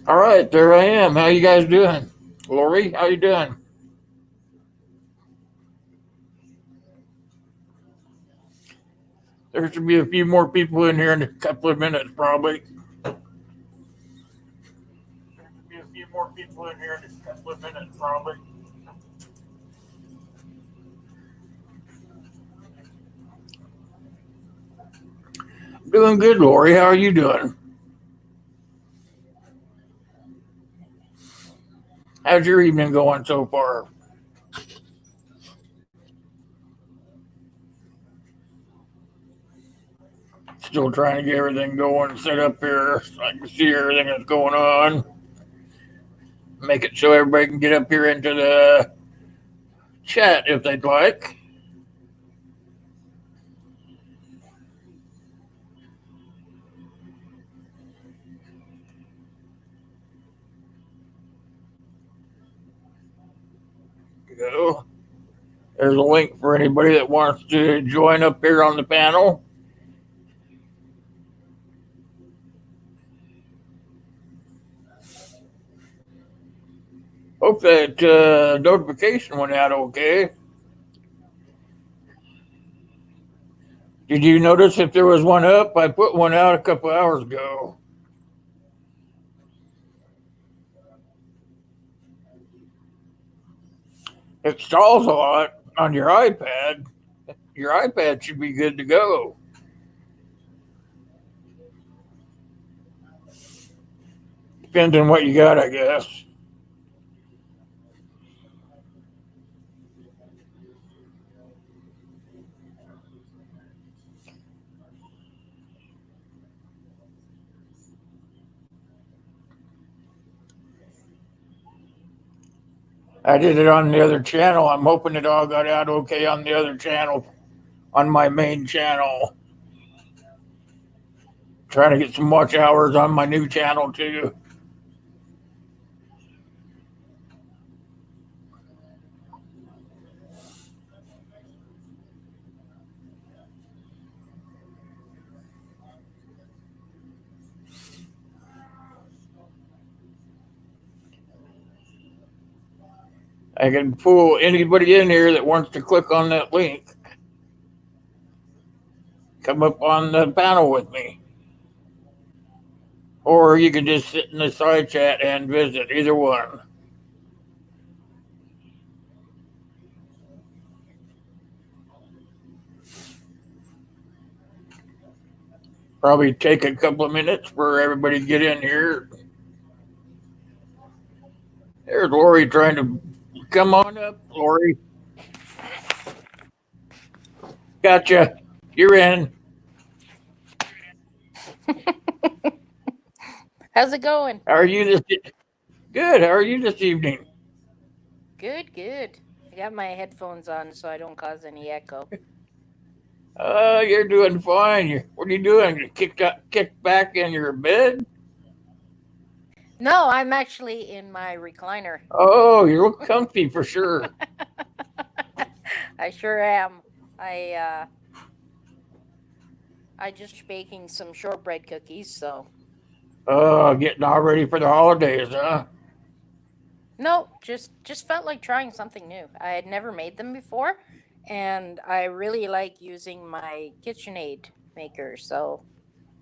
All right, there I am. How you guys doing? Lori, how you doing? There should be a few more people in here in a couple of minutes, probably. There should be a few more people in here in a couple of minutes, probably. Doing good, Lori. How are you doing? How's your evening going so far? Still trying to get everything going, set up here so I can see everything that's going on. Make it so everybody can get up here into the chat if they'd like. Go. There's a link for anybody that wants to join up here on the panel. Hope that notification went out okay. Did you notice if there was one up? I put one out a couple hours ago. It stalls a lot on your iPad. Your iPad should be good to go. Depends on what you got, I guess. I did it on the other channel. I'm hoping it all got out okay on the other channel, on my main channel. Trying to get some watch hours on my new channel too. I can pull anybody in here that wants to click on that link. Come up on the panel with me. Or you can just sit in the side chat and visit, either one. Probably take a couple of minutes for everybody to get in here. There's Lori trying to come on up, Lori. Gotcha. You're in. How's it going? How are you this good? How are you this evening? Good, good. I got my headphones on so I don't cause any echo. You're doing fine. What are you doing? You kicked back in your bed? No, I'm actually in my recliner. Oh, you look comfy for sure. I sure am. I just baking some shortbread cookies, so Getting all ready for the holidays, huh? no, just felt like trying something new. I had never made them before, and I really like using my KitchenAid maker, so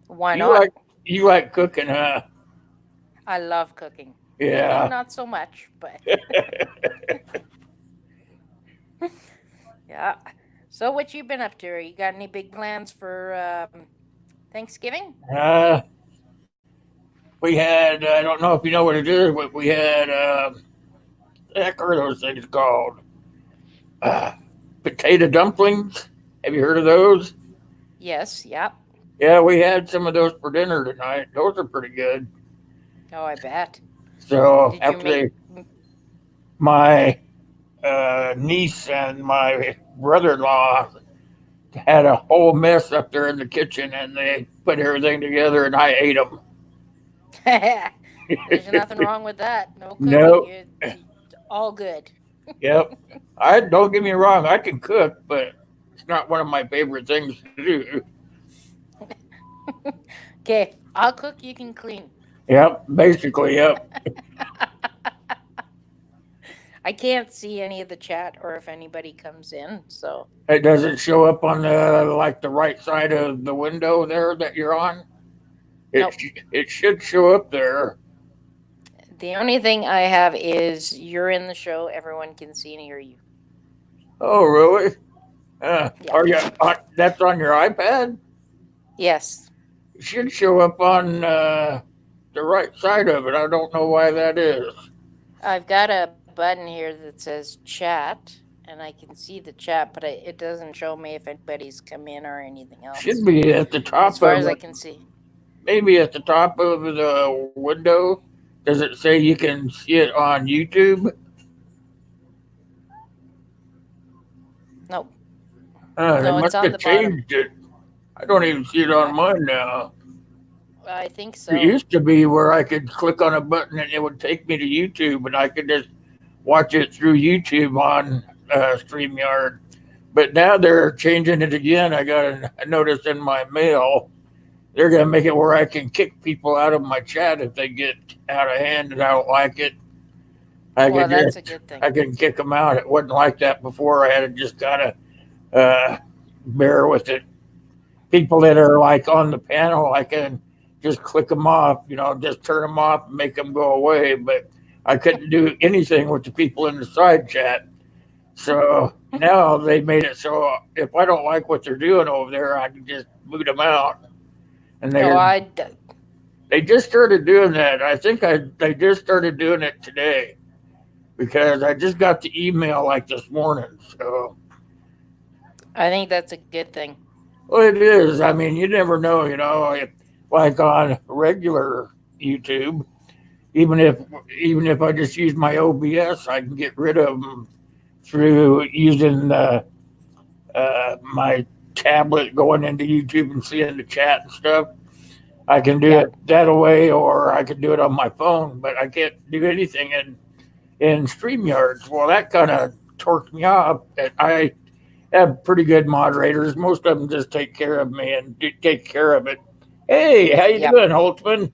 why You not? like you like cooking, huh? I love cooking. Eating, Yeah. not so much, but yeah. So what you been up to? You got any big plans for Thanksgiving? uh, we had I don't know if you know what it is, but we had what the heck are those things called? Uh, Potato dumplings. Have you heard of those? Yes, yep. Yeah, we had some of those for dinner tonight. Those are pretty good. Oh, I bet. So Did you after make? my niece and my brother-in-law had a whole mess up there in the kitchen, and they put everything together, and I ate them. There's nothing wrong with that. No cooking. No, It's all good. yep. I don't get me wrong, I can cook, but it's not one of my favorite things to do. Okay, I'll cook. You can clean. Yep, basically, yep. I can't see any of the chat or if anybody comes in. So, It doesn't show up on the like the right side of the window there that you're on. nope. It should show up there. The only thing I have is you're in the show. Everyone can see and hear you. Oh, really? Yeah. Are you? That's on your iPad. Yes. It should show up on the right side of it. I don't know why that is. I've got a button here that says chat, and I can see the chat, but it doesn't show me if anybody's come in or anything Should else. be at the As top far of as I it. can see. Maybe at the top of the window. Does it say you can see it on YouTube? Nope. They No, it's must on have the bottom. changed it. I don't even see it I, on mine now. I think It so. used to be where I could click on a button and it would take me to YouTube and I could just watch it through YouTube on StreamYard. But now they're changing it again. I got a notice in my mail. They're going to make it where I can kick people out of my chat if they get out of hand and I don't like it. I Well, could that's a just, good thing. I can kick them out. It wasn't like that before. I had to just kind of bear with it. People that are like on the panel, I can just click them off, just turn them off and make them go away. But I couldn't do anything with the people in the side chat. So now they made it so if I don't like what they're doing over there, I can just boot them out. And Oh, they just started doing that. I think they just started doing it today because I just got the email like this morning. So I think that's a good thing. well, it is. I mean, you never know. Like on regular YouTube, even if even if I just use my OBS, I can get rid of them through using my tablet, going into YouTube and seeing the chat and stuff. I can do Yeah. it that way, or I can do it on my phone, but I can't do anything in StreamYards. Well, that kind of torqued me off. I have pretty good moderators. Most of them just take care of me and take care of it. Hey, how you Yep. doing, Holtzman?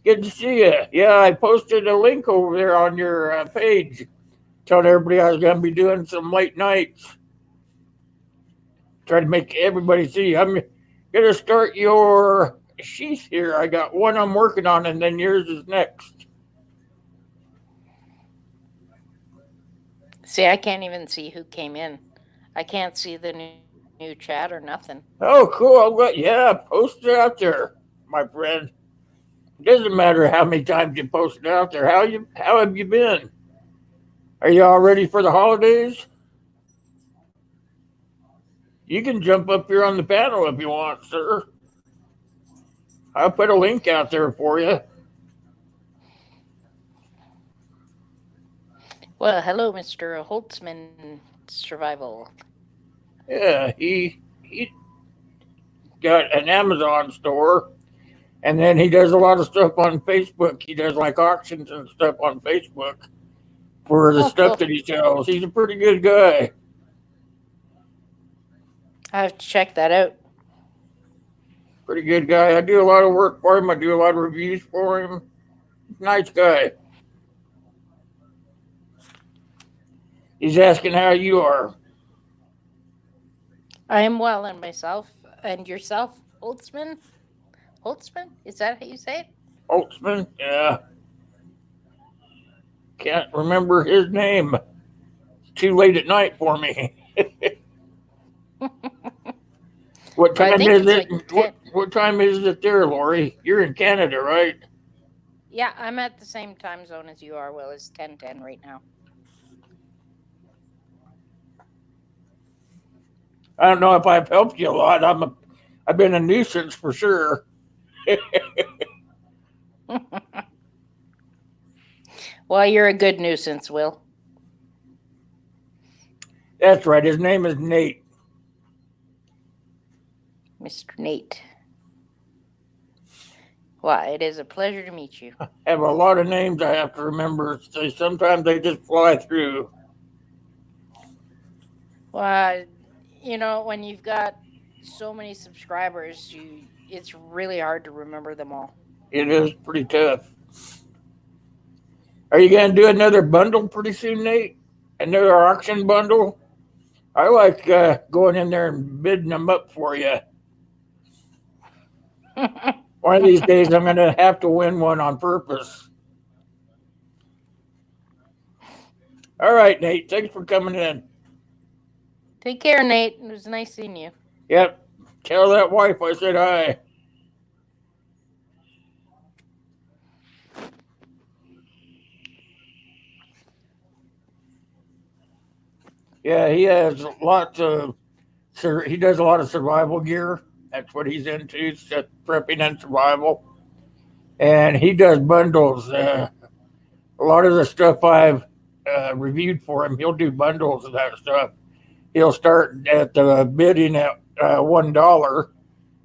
Good to see you. Yeah, I posted a link over there on your page, telling everybody I was going to be doing some late nights. Try to make everybody see. I'm going to start your sheath here. I got one I'm working on, and then yours is next. See, I can't even see who came in. I can't see the new chat or nothing. Oh, cool. Yeah, post it out there, my friend. It doesn't matter how many times you post it out there. How have you been? Are you all ready for the holidays? You can jump up here on the panel if you want, sir. I'll put a link out there for you. Well, hello, Mr. Holtzman Survival. Yeah, he got an Amazon store, and then he does a lot of stuff on Facebook. He does like auctions and stuff on Facebook for the Oh, stuff cool. that he sells. He's a pretty good guy. I have to check that out. Pretty good guy. I do a lot of work for him. I do a lot of reviews for him. Nice guy. He's asking how you are. I am well, and myself, and yourself, Holtzman. Holtzman, is that how you say Holtzman? Yeah, can't remember his name. It's too late at night for me. it? What Well, I time think is it's it? like 10. What time is it there, Lori? You're in Canada, right? Yeah, I'm at the same time zone as you are. Well, it's 10:10 right now. I don't know if I've helped you a lot. I've been a nuisance for sure. Well, you're a good nuisance, Will. That's right. His name is Nate. Mr. Nate. Well, it is a pleasure to meet you. I have a lot of names I have to remember. Sometimes they just fly through. Well, when you've got so many subscribers, it's really hard to remember them all. It is pretty tough. Are you going to do another bundle pretty soon, Nate? Another auction bundle? I like going in there and bidding them up for you. One of these days, I'm going to have to win one on purpose. All right, Nate. Thanks for coming in. Take care, Nate. It was nice seeing you. Yep. Tell that wife I said hi. Yeah, he has lots of. He does a lot of survival gear. That's what he's into, prepping and survival. And he does bundles. A lot of the stuff I've reviewed for him, he'll do bundles of that stuff. He'll start at the bidding at $1,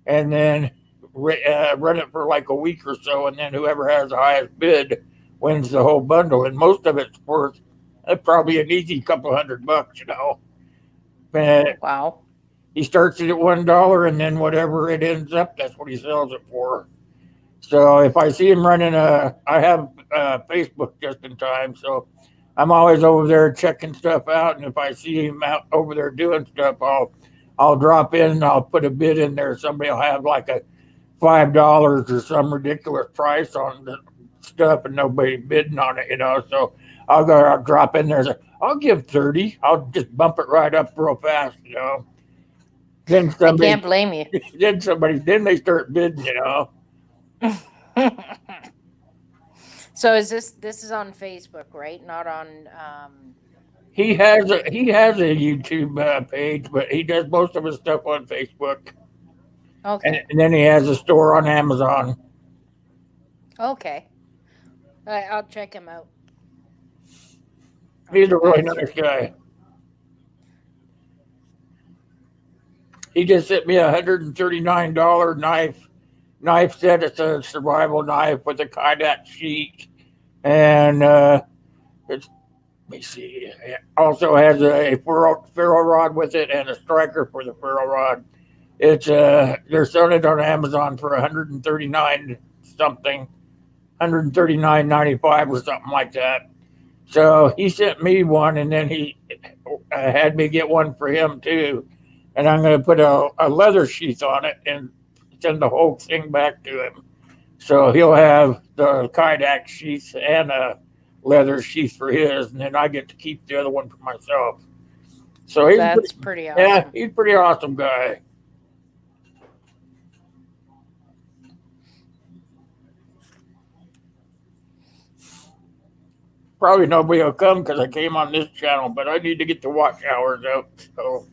and then run it for like a week or so, and then whoever has the highest bid wins the whole bundle. And most of it's worth probably an easy couple $100, you know. And Wow. he starts it at $1, and then whatever it ends up, that's what he sells it for. So if I see him running I have Facebook just in time, so I'm always over there checking stuff out. And if I see him out over there doing stuff, I'll drop in and I'll put a bid in there. Somebody will have like a $5 or some ridiculous price on the stuff, and nobody bidding on it, you know. So I'll drop in there. And say, I'll give 30. I'll just bump it right up real fast, you know. Then I can't blame you. then they start bidding, you know. So is this is on Facebook, right? Not on He has a YouTube page, but he does most of his stuff on Facebook, Okay. and then he has a store on Amazon. Okay. I'll check him out. He's a really That's nice guy. He just sent me $139 knife set. It's a survival knife with a kydex sheet, and it's let me see. It also has a ferro rod with it and a striker for the ferro rod. It's they're selling it on Amazon for 139 something, 139.95 or something like that. So he sent me one, and then he had me get one for him too. And I'm going to put a leather sheath on it and send the whole thing back to him. So he'll have the kydex sheath and a leather sheath for his, and then I get to keep the other one for myself. So that's pretty awesome. he's a pretty awesome guy. Probably nobody will come because I came on this channel, but I need to get the watch hours out. So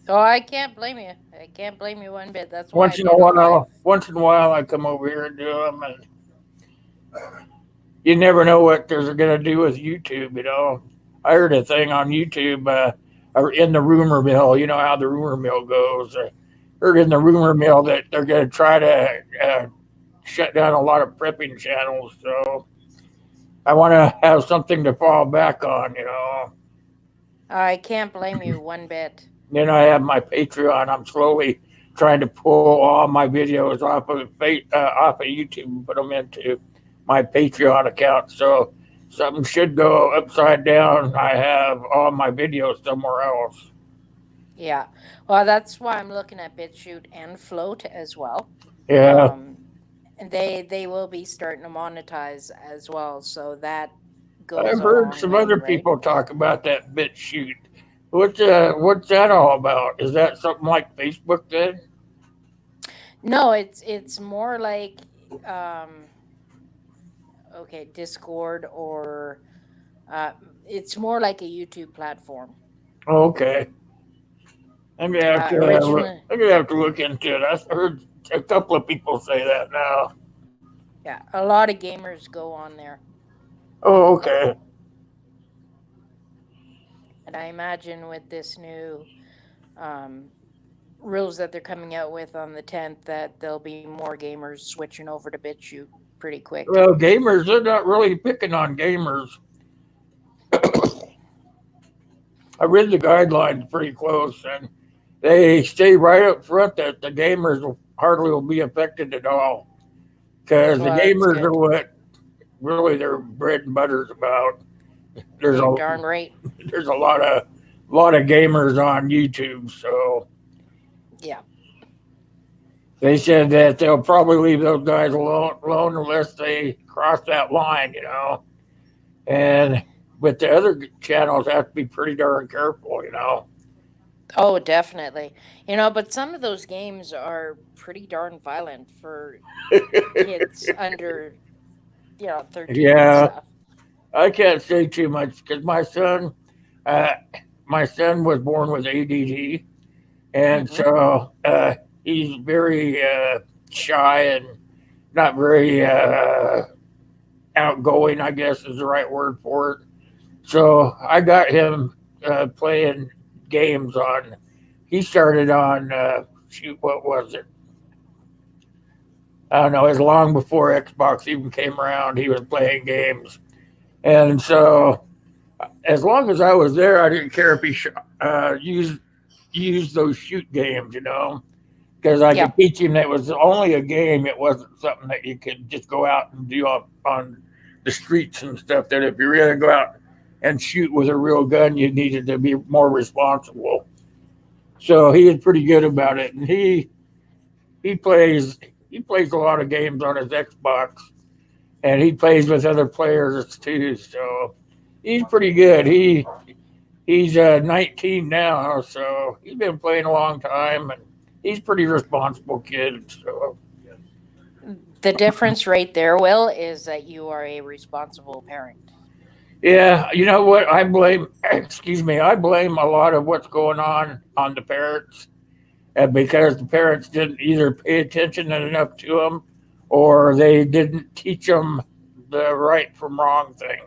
Oh, I can't blame you. I can't blame you one bit. That's why I did it live. once in a while, I come over here and do them, and you never know what they're going to do with YouTube. You know, I heard a thing on YouTube, or in the rumor mill. You know how the rumor mill goes. I heard in the rumor mill that they're going to try to shut down a lot of prepping channels. So I want to have something to fall back on. You know. I can't blame you one bit. Then I have my Patreon. I'm slowly trying to pull all my videos off of YouTube and put them into my Patreon account. So something should go upside down. I have all my videos somewhere else. Yeah. Well, that's why I'm looking at BitChute and Float as well. Yeah. And they will be starting to monetize as well. So that goes. I've heard some other people talk about that BitChute. What's that all about? Is that something like Facebook then? No, it's more like Discord, or it's more like a YouTube platform. Oh, okay. I'm gonna have to look into it. I've heard a couple of people say that now. Yeah, a lot of gamers go on there. Oh, okay. And I imagine with this new rules that they're coming out with on the 10th, that there'll be more gamers switching over to BitChute pretty quick. Well, gamers, they're not really picking on gamers. I read the guidelines pretty close, and they stay right up front that the gamers hardly will be affected at all. because the Well, that's gamers are good. what really their bread and butter's about. There's You're a darn right. there's a lot of gamers on YouTube, so Yeah. they said that they'll probably leave those guys alone unless they cross that line, And but the other channels have to be pretty darn careful. Oh, definitely. But some of those games are pretty darn violent for kids under, 13 and Yeah, stuff. I can't say too much because uh, my son was born with ADD, and Hmm. so he's very shy and not very outgoing. I guess is the right word for it. So I got him playing games on. He started on shoot, what was it? I don't know. It was long before Xbox even came around. He was playing games, and so as long as I was there, I didn't care if he used those shoot games, because I could Yep. teach him that it was only a game. It wasn't something that you could just go out and do on the streets and stuff. That if you're going to go out and shoot with a real gun, you needed to be more responsible. So he is pretty good about it, and he plays he plays a lot of games on his Xbox, and he plays with other players too. So he's pretty good. He's 19 now, so he's been playing a long time, and he's pretty responsible kid. So The difference right there, Will, is that you are a responsible parent. yeah, you know what? I blame. Excuse me. I blame a lot of what's going on the parents, because the parents didn't either pay attention enough to them, or they didn't teach them the right from wrong thing.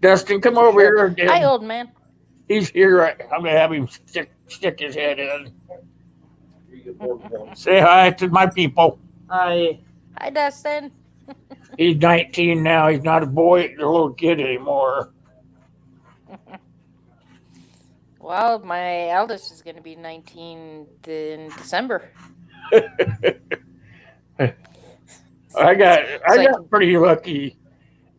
Dustin, come For over sure. here Hi, again. old man. He's here. I'm gonna have him stick his head in. Say hi to my people. Hi. Hi, Dustin. He's 19 now. He's not a boy, a little kid anymore. Well, my eldest is going to be 19 in December. I got It's I like, got pretty lucky.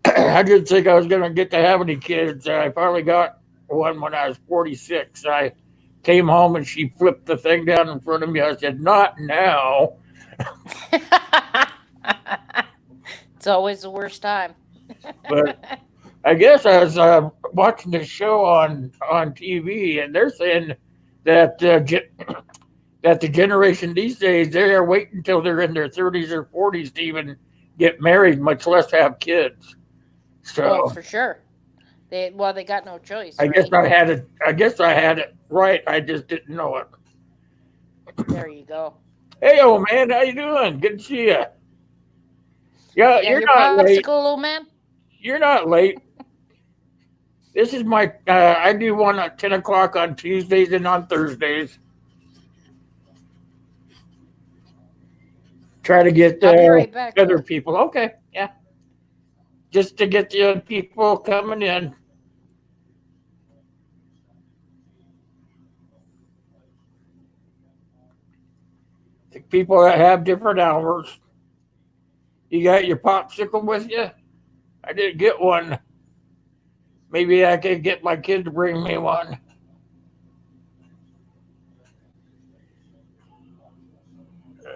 I didn't think I was gonna get to have any kids. I finally got one when I was 46. I came home and she flipped the thing down in front of me. I said, "Not now." it's always the worst time. But I guess I was watching the show on TV, and they're saying that that the generation these days they are waiting until they're in their 30s or 40s to even get married, much less have kids. Oh, So for sure. They got no choice, I guess right? I had it. I guess I had it right. I just didn't know it. There you go. Hey, old man, how you doing? Good to see you. Yeah, You got you're your not late. popsicle, old man? You're not late. This is my. I do one at 10 o'clock on Tuesdays and on Thursdays. Try to get I'll be right back, other Will. people. Okay, yeah, just to get the other people coming in. The people that have different hours. You got your popsicle with you? I didn't get one. Maybe I could get my kid to bring me one.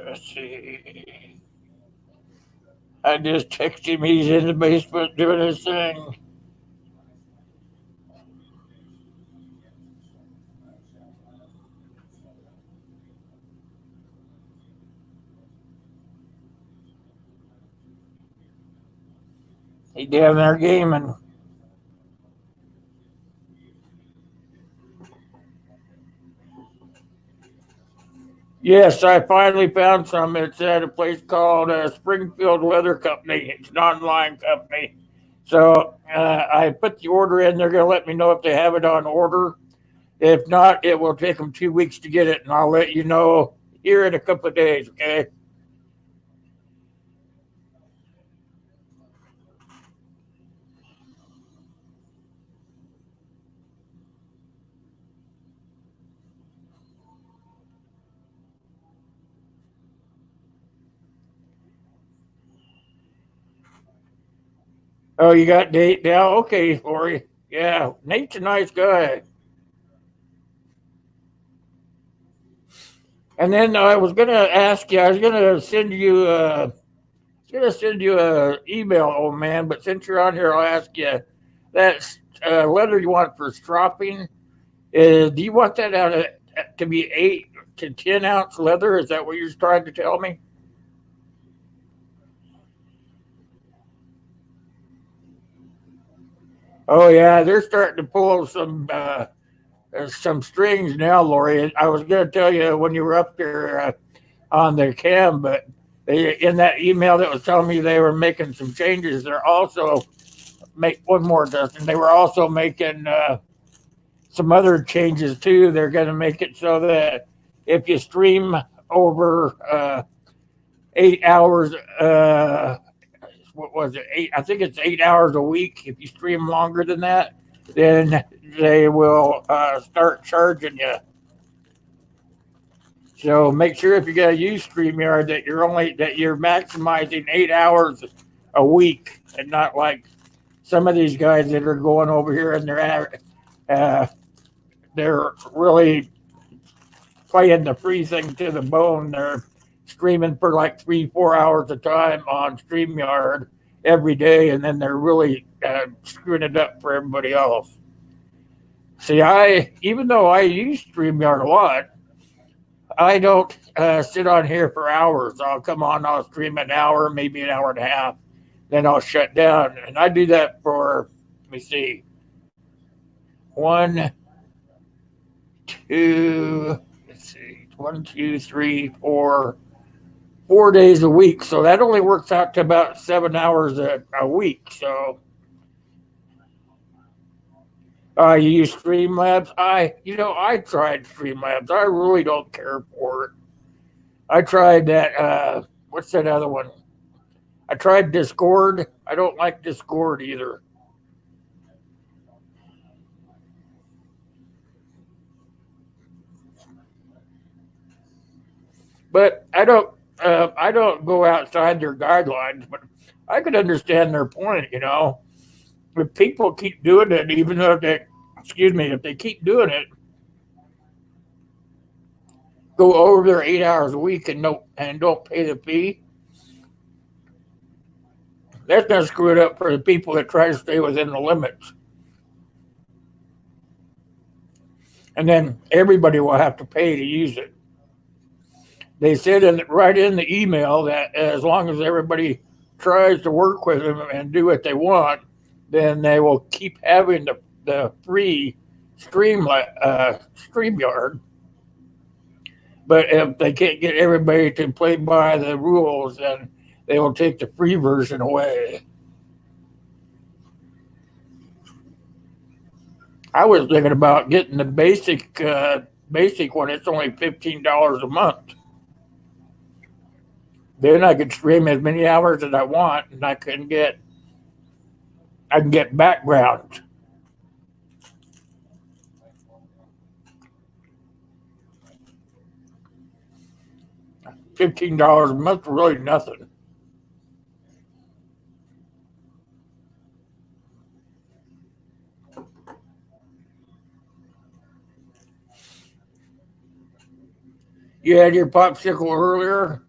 Let's see. I just texted him. He's in the basement doing his thing. He down there gaming. Yes, I finally found some. It's at a place called Springfield Leather Company. It's an online company. So I put the order in. They're going to let me know if they have it on order. If not, it will take them 2 weeks to get it, and I'll let you know here in a couple of days. Okay. Oh, you got Nate now? Okay, Lori. Yeah, Nate's a nice guy. And then I was gonna ask you. I was gonna send you. Gonna send you a email, old man. But since you're on here, I'll ask you that leather you want for stropping. Do you want that to be 8 to 10 ounce leather? Is that what you're trying to tell me? Oh yeah, they're starting to pull some strings now, Lori. I was going to tell you when you were up there on the cam, but in that email that was telling me they were making some changes, they're also make one more, Dustin. They were also making some other changes too. They're going to make it so that if you stream over 8 hours, what was it? Eight. I think it's 8 hours a week. If you stream longer than that, then they will start charging you. So make sure if you're going to use StreamYard that you're maximizing 8 hours a week, and not like some of these guys that are going over here and uh, they're really playing the free thing to the bone. They're streaming for like 3 4 hours a time on StreamYard every day, and then they're really screwing it up for everybody else. See, I even though I use StreamYard a lot, I don't sit on here for hours. I'll come on, I'll stream an hour, maybe an hour and a half, then I'll shut down. And I do that for, let me see, one, two, let's see, 4 days a week. So that only works out to about 7 hours a week. So you use Streamlabs. I tried Streamlabs. I really don't care for it. I tried that. What's that other one? I tried Discord. I don't like Discord either. But I don't go outside their guidelines. But I could understand their point. If people keep doing it, even though if they keep doing it, go over their 8 hours a week and don't pay the fee, that's gonna screw it up for the people that try to stay within the limits. And then everybody will have to pay to use it. They said right in the email that as long as everybody tries to work with them and do what they want, then they will keep having the free StreamYard. But if they can't get everybody to play by the rules, then they will take the free version away. I was thinking about getting the basic one. It's only $15 a month. Then I could stream as many hours as I want, and I can get background. $15 a month, really nothing. You had your popsicle earlier.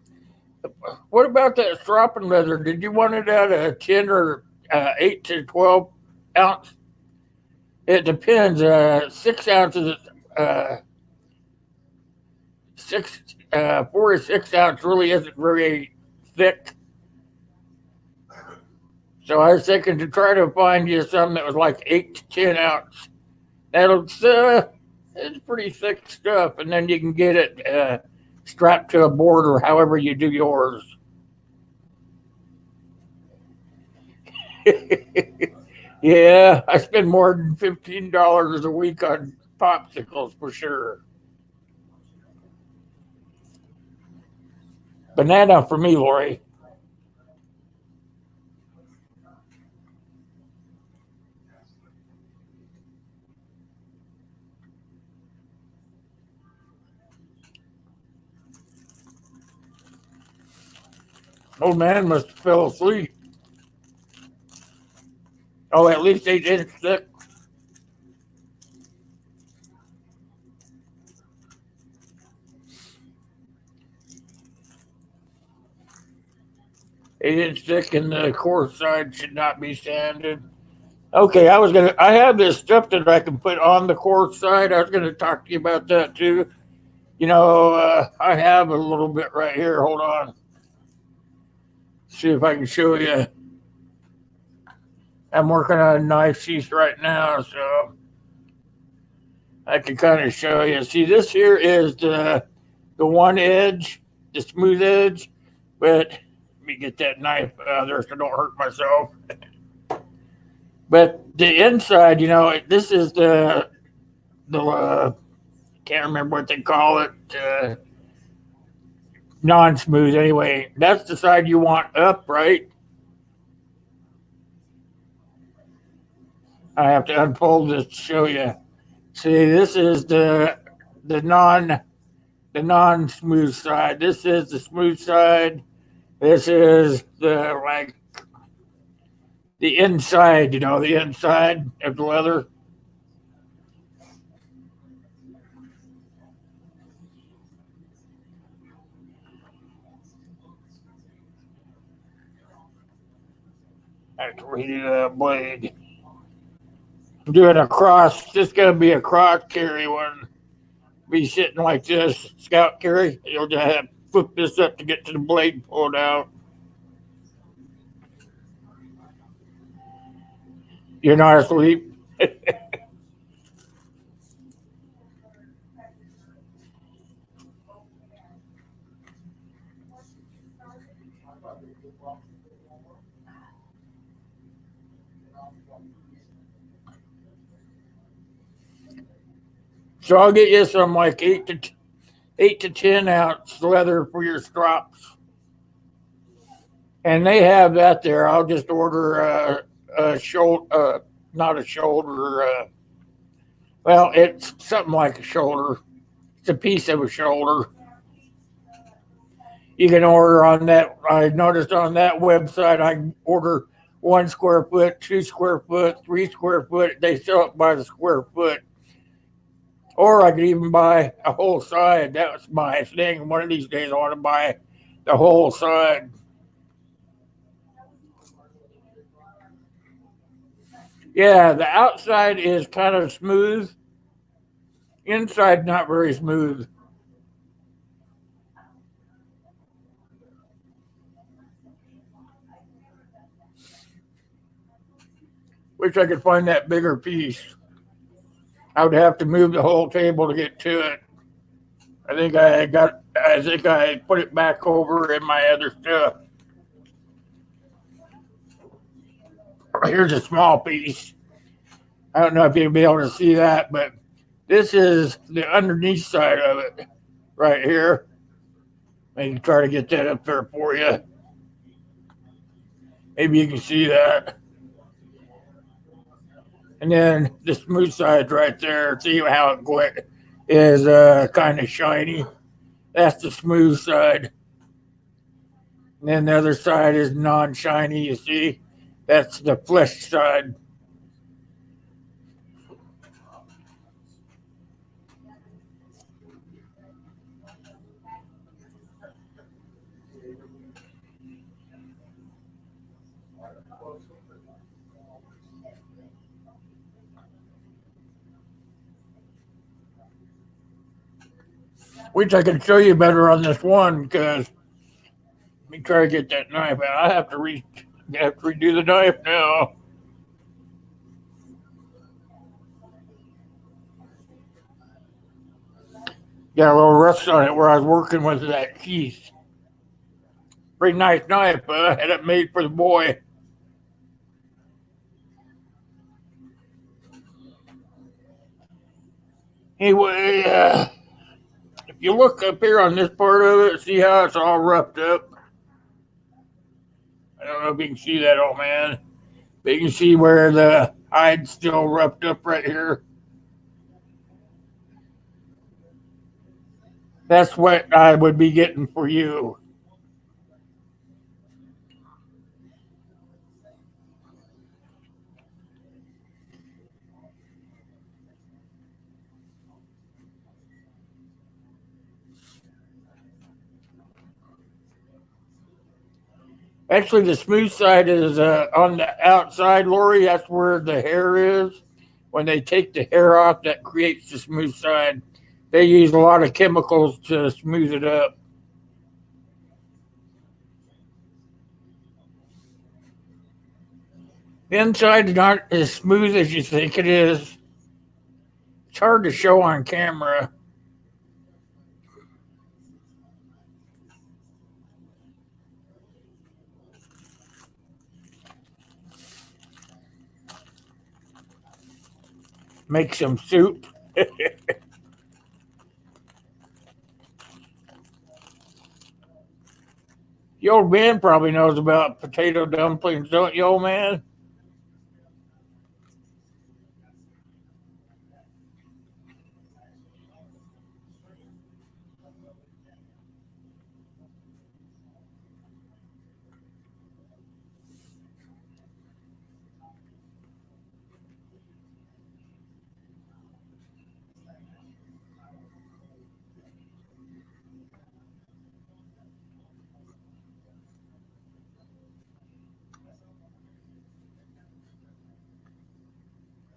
What about that stropping leather? Did you want it at a 10 or 8 to 12 ounce? It depends. 6 ounces, uh, 4 to 6 ounce really isn't very thick. So I was thinking to try to find you some that was like 8 to 10 ounce. It's pretty thick stuff, and then you can get it strapped to a board or however you do yours. Yeah, I spend more than $15 a week on popsicles for sure. Banana for me, Lori. Old man must have fell asleep. Oh, at least 8 inch thick. 8 inch thick, and the core side should not be sanded. Okay, I have this stuff that I can put on the core side. I was gonna talk to you about that too. I have a little bit right here. Hold on. See if I can show you. I'm working on a knife sheath right now, so I can kind of show you. See, this here is the one edge, the smooth edge, but let me get that knife out there so I don't hurt myself. But the inside, this is the can't remember what they call it, non-smooth. Anyway, that's the side you want up, right? I have to unfold this to show you. See, this is the non the non-smooth side. This is the smooth side. This is the inside, the inside of the leather. I have to redo that blade. I'm doing a cross. This is gonna be a cross carry one. Be sitting like this, scout carry. You'll just have to flip this up to get to the blade pulled out. You're not asleep. So I'll get you some like 8 to 10 ounce leather for your strops, and they have that there. I'll just order a shoulder, not a shoulder. Well, it's something like a shoulder. It's a piece of a shoulder. You can order on that. I noticed on that website, I can order 1 square foot, 2 square foot, 3 square foot. They sell it by the square foot. Or I could even buy a whole side. That's my thing. One of these days, I want to buy the whole side. Yeah, the outside is kind of smooth. Inside, not very smooth. Wish I could find that bigger piece. I would have to move the whole table to get to it. I think I put it back over in my other stuff. Here's a small piece. I don't know if you'll be able to see that, but this is the underneath side of it right here. Maybe try to get that up there for you. Maybe you can see that. And then the smooth side right there. See how it is kind of shiny. That's the smooth side. And then the other side is non-shiny. You see, that's the flesh side. Which I can show you better on this one because let me try to get that knife out. I have to redo the knife now. Got a little rust on it where I was working with that piece. Pretty nice knife. Had it made for the boy. Anyway, if you look up here on this part of it, see how it's all roughed up. I don't know if you can see that, old man. But you can see where the hide's still roughed up right here. That's what I would be getting for you. Actually, the smooth side is on the outside, Lori. That's where the hair is. When they take the hair off, that creates the smooth side. They use a lot of chemicals to smooth it up. The inside is not as smooth as you think it is. It's hard to show on camera. Make some soup. The old man probably knows about potato dumplings, don't you, old man?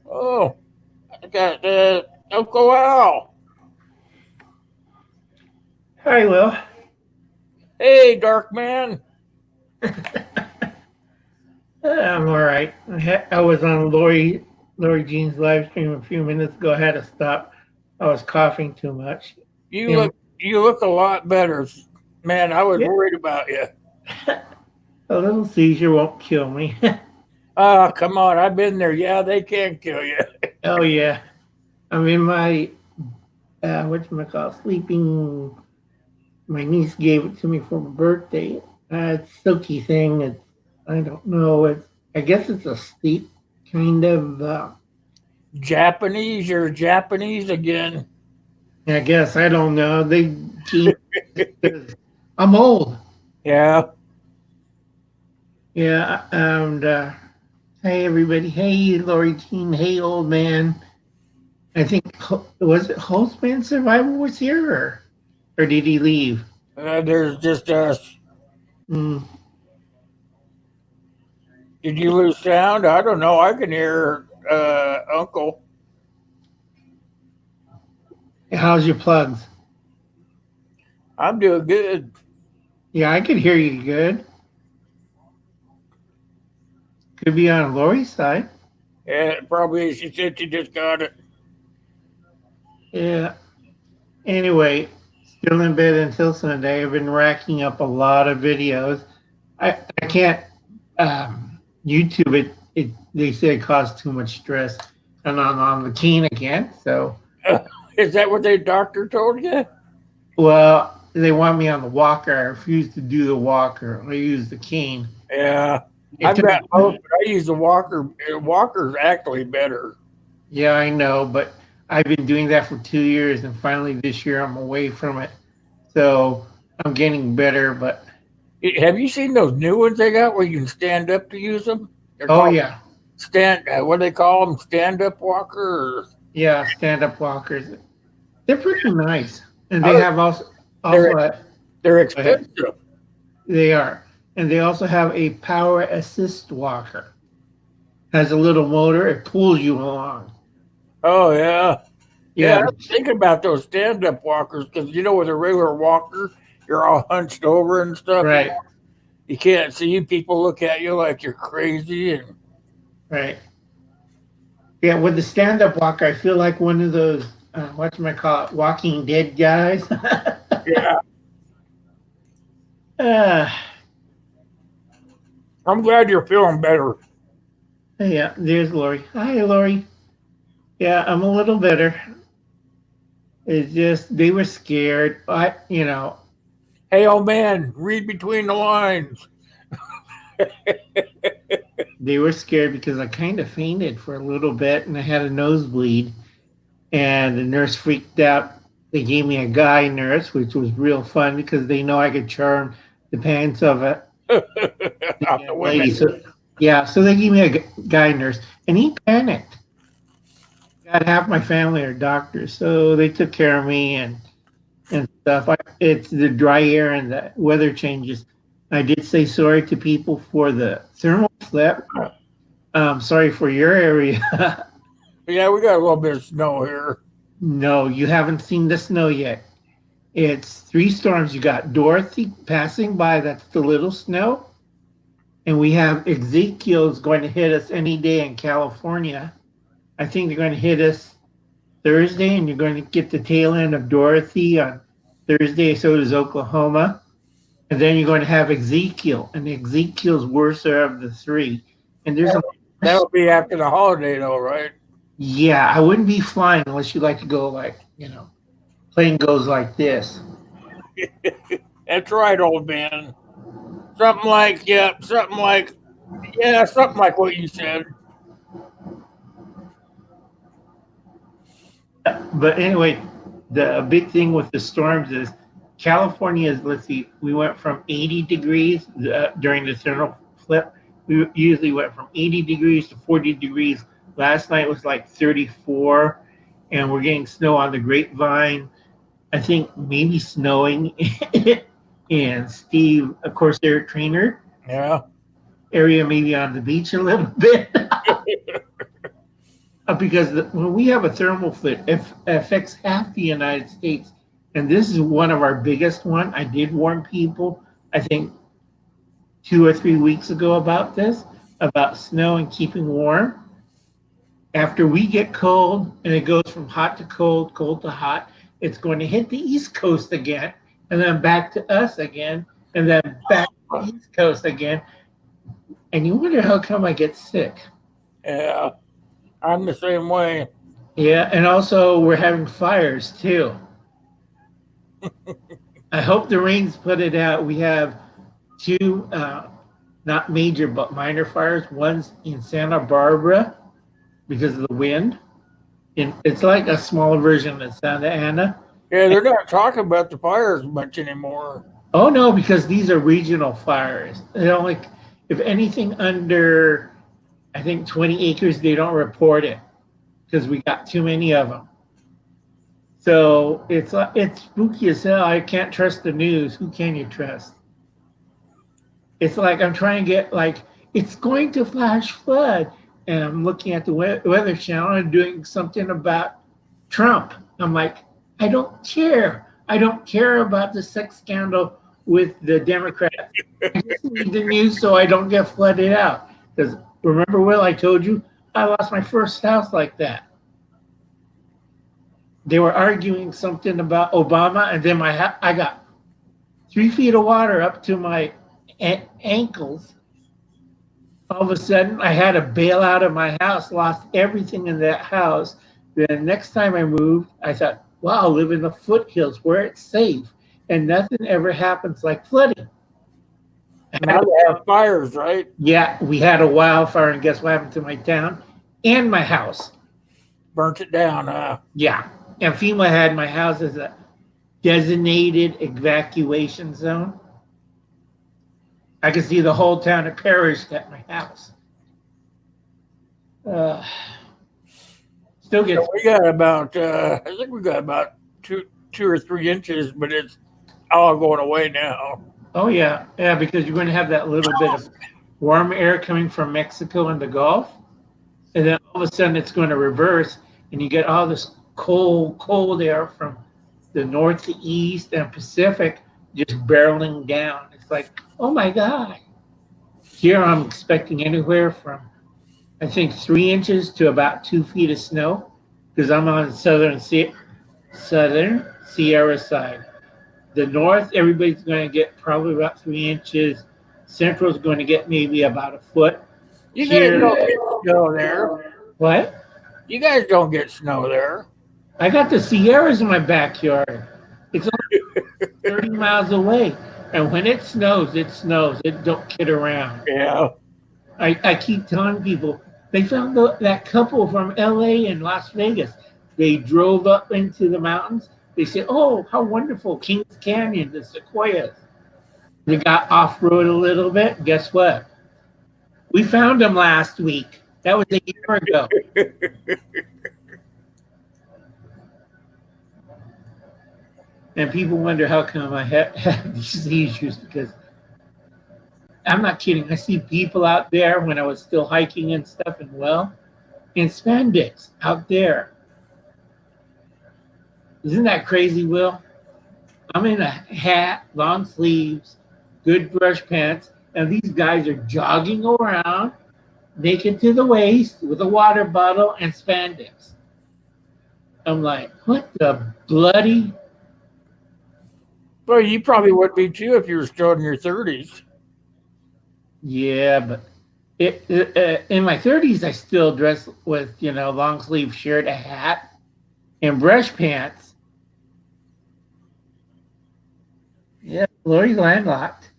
Oh, I got Uncle Al. Hi, Will. Hey, Dark Man. I'm all right. I was on Lori Jean's live stream a few minutes ago. I had to stop. I was coughing too much. You You know, look a lot better, man. I was yeah, worried about you. a little seizure won't kill me. Ah, come on, I've been there. Yeah, they can kill you. Oh yeah, I'm in my whatchamacallit, sleeping. My niece gave it to me for my birthday. It's silky thing. It's I don't know. I guess it's a sleep kind of. Japanese, you're Japanese again. I guess I don't know. They gave I'm old. Yeah, Yeah, and hey everybody. Hey Lori Jean. Hey old man. I think was it Holtzman Survival was here or did he leave? there's just us. Mm. Did you lose sound? I don't know. I can hear Uncle. How's your plugs? I'm doing good. Yeah, I could hear you good. Could be on Lori's side. Yeah, probably she said she just got it. Yeah. Anyway, still in bed until Sunday. I've been racking up a lot of videos. I can't YouTube it. They say it causes too much stress, and I'm on the cane again. So, Is that what the doctor told you? well, they want me on the walker. I refuse to do the walker. I use the cane. Yeah, It I've took, got both, but I use the walker. Walker's actually better. yeah, I know, but I've been doing that for 2 years, and finally this year I'm away from it. So I'm getting better. But Have you seen those new ones they got where you can stand up to use them? They're oh called yeah, stand. What do they call them? Stand up walker. Or, yeah, stand up walkers. They're pretty nice, and they oh, have they're also a, they're go ahead. expensive. They are, and they also have a power assist walker. Has a little motor. It pulls you along. Oh yeah, yeah. Yeah, I was thinking about those stand up walkers because with a regular walker, you're all hunched over and stuff. right, You can't see. People look at you like you're crazy, and right. Yeah, with the stand up walker, I feel like one of those what do I call it, Walking Dead guys. yeah. uh, I'm glad you're feeling better. yeah, there's Lori. Hi, Lori. Yeah, I'm a little better. It's just they were scared. Hey, old man, read between the lines. They were scared because I kind of fainted for a little bit and I had a nosebleed. And the nurse freaked out. They gave me a guy nurse, which was real fun because they know I could charm the pants of a Off the young women. lady. So yeah, so they gave me a guy nurse, and he panicked. Got half my family are doctors, so they took care of me and stuff. It's the dry air and the weather changes. I did say sorry to people for the thermal flip. Sorry for your area. Yeah, we got a little bit of snow here. No, you haven't seen the snow yet. It's three storms. You got Dorothy passing by, that's the little snow. And we have Ezekiel's going to hit us any day in California. I think they're going to hit us Thursday, and you're going to get the tail end of Dorothy on Thursday. So does Oklahoma. And then you're going to have Ezekiel, and Ezekiel's worse of the three. And there's a That'll be after the holiday, though, right? yeah, I wouldn't be flying unless you like to go like, plane goes like this. That's right, old man. Something like, something like what you said. But anyway, the big thing with the storms is California is, let's see, we went from 80 degrees during the thermal flip. We usually went from 80 degrees to 40 degrees. Last night was like 34, and we're getting snow on the grapevine. I think maybe snowing. And Steve, of course, their trainer Yeah. area, maybe on the beach a little bit. Because when we have a thermal flip, it affects half the United States, and this is one of our biggest one. I did warn people, I think 2 or 3 weeks ago about this, about snow and keeping warm. After we get cold and it goes from hot to cold, cold to hot, it's going to hit the East Coast again, and then back to us again, and then back to the East Coast again. And you wonder how come I get sick. Yeah. I'm the same way. Yeah, and also we're having fires too. I hope the rains put it out. We have two, not major but minor fires. One's in Santa Barbara because of the wind. And it's like a smaller version of Santa Ana. Yeah, they're not talking about the fires much anymore. Oh no, because these are regional fires. They don't like, if anything under, I think 20 acres, they don't report it because we got too many of them. So it's spooky as hell. I can't trust the news. Who can you trust? It's like I'm trying to get like it's going to flash flood, and I'm looking at the Weather Channel and doing something about Trump. I'm like, I don't care. I don't care about the sex scandal with the Democrats. I just need the news so I don't get flooded out. Because remember, Will, I told you I lost my first house like that. They were arguing something about Obama, and then I got 3 feet of water up to my ankles. All of a sudden, I had to bail out of my house, lost everything in that house. The next time I moved, I thought, wow, I live in the foothills where it's safe, and nothing ever happens like flooding. Now they have fires, right? Yeah, we had a wildfire, and guess what happened to my town and my house? Burnt it down, huh? Yeah, and FEMA had my house as a designated evacuation zone. I could see the whole town of perished at my house. Still gets. So we got about, I think we got about 2 or 3 inches, but it's all going away now. Oh yeah, yeah, because you're going to have that little bit of warm air coming from Mexico and the Gulf, and then all of a sudden it's going to reverse, and you get all this cold air from the north to east and Pacific just barreling down. It's like, oh my God. Here I'm expecting anywhere from, I think, 3 inches to about 2 feet of snow because I'm on the southern Sierra side. The north, everybody's going to get probably about 3 inches. Central's going to get maybe about a foot. You guys don't get snow there. What? You guys don't get snow there. I got the Sierras in my backyard. It's only 30 miles away. And when it snows, it snows. It don't kid around. Yeah. I keep telling people, they found that couple from LA and Las Vegas. They drove up into the mountains. They said, oh, how wonderful, Kings Canyon, the sequoias. They got off-road a little bit. Guess what? We found them last week. That was a year ago. And people wonder how come I have these issues because I'm not kidding. I see people out there when I was still hiking and stuff, and well, in spandex out there. Isn't that crazy, Will? I'm in a hat, long sleeves, good brush pants, and these guys are jogging around naked to the waist with a water bottle and spandex. I'm like, what the bloody? Well, you probably would be too if you were still in your 30s. Yeah, but in my 30s, I still dress with, long sleeve shirt, a hat, and brush pants. Yeah, Lori's landlocked.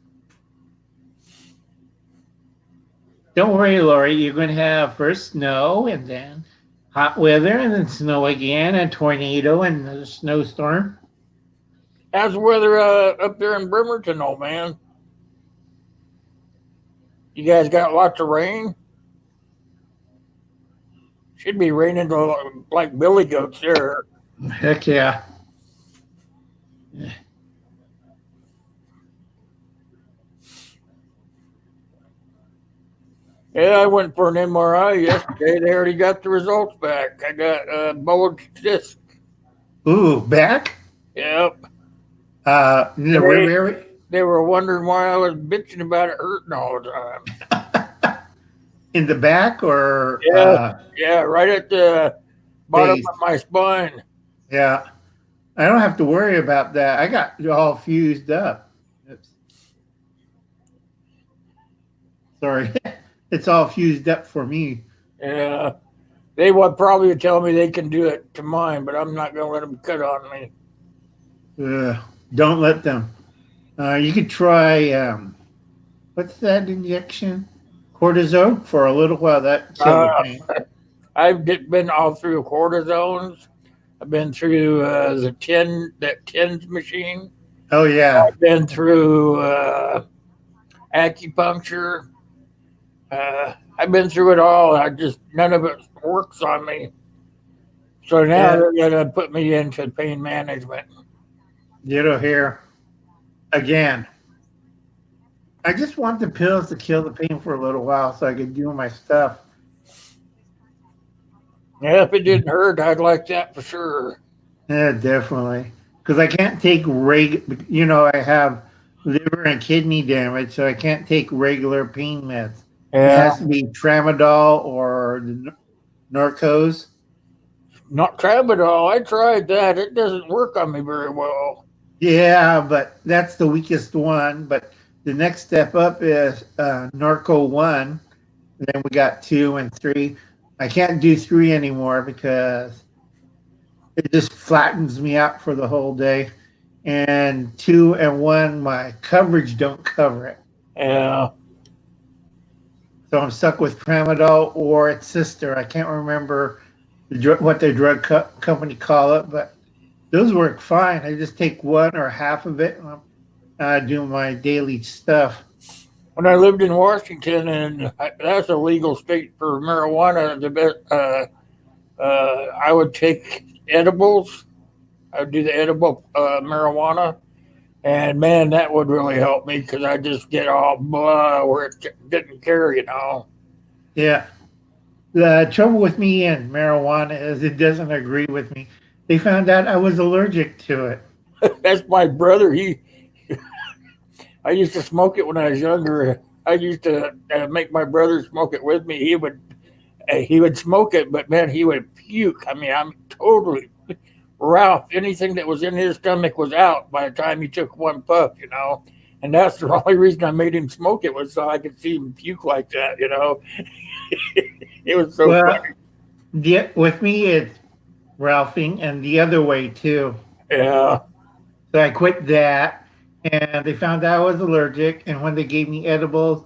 Don't worry, Lori. You're going to have first snow and then hot weather and then snow again and tornado and a snowstorm. How's the weather up there in Bremerton, old man? You guys got lots of rain? Should be raining like billy goats there. Heck yeah. Yeah, I went for an MRI yesterday. They already got the results back. I got a bulged disc. Ooh, back? Yep. The They, river. they were wondering why I was bitching about it hurting all the time. In the back or Yeah, yeah, right at the bottom base? of my spine. Yeah. I don't have to worry about that. I got it all fused up. Oops. Sorry. It's all fused up for me. Yeah, they would probably tell me they can do it to mine, but I'm not going to let them cut on me. Don't let them. You could try, what's that injection? Cortisone for a little while. That killed the Uh, pain. I've been all through cortisones. I've been through that tens machine. Oh, yeah. I've been through acupuncture. I've been through it all. I just none of it works on me. So now Yeah. they're gonna put me into pain management. Ditto here. Again. I just want the pills to kill the pain for a little while so I could do my stuff. Yeah, if it didn't hurt, I'd like that for sure. Yeah, definitely. Because I can't take I have liver and kidney damage, so I can't take regular pain meds. It Yeah, has to be tramadol or the Norcos. not Tramadol. I tried that. It doesn't work on me very well. Yeah, but that's the weakest one. But the next step up is Norco 1. Then we got 2 and 3. I can't do 3 anymore because it just flattens me out for the whole day. And 2 and 1, my coverage don't cover it. Yeah, So I'm stuck with tramadol or its sister. I can't remember what the drug company call it, but those work fine. I just take one or half of it and do my daily stuff. when I lived in Washington, and that's a legal state for marijuana, I would take edibles. I would do the edible marijuana, and man, that would really help me because I just get all blah where it didn't care, you know. Yeah. The trouble with me and marijuana is it doesn't agree with me. They found out I was allergic to it. That's my brother. I used to smoke it when I was younger. I used to make my brother smoke it with me. He would smoke it, but man, he would puke. I mean, I'm totally Ralph. Anything that was in his stomach was out by the time he took one puff, you know. And that's the only reason I made him smoke it was so I could see him puke like that, you know. It was so Well, funny. with me, it's Ralphing and the other way too. Yeah, So I quit that, and they found out I was allergic. And when they gave me edibles,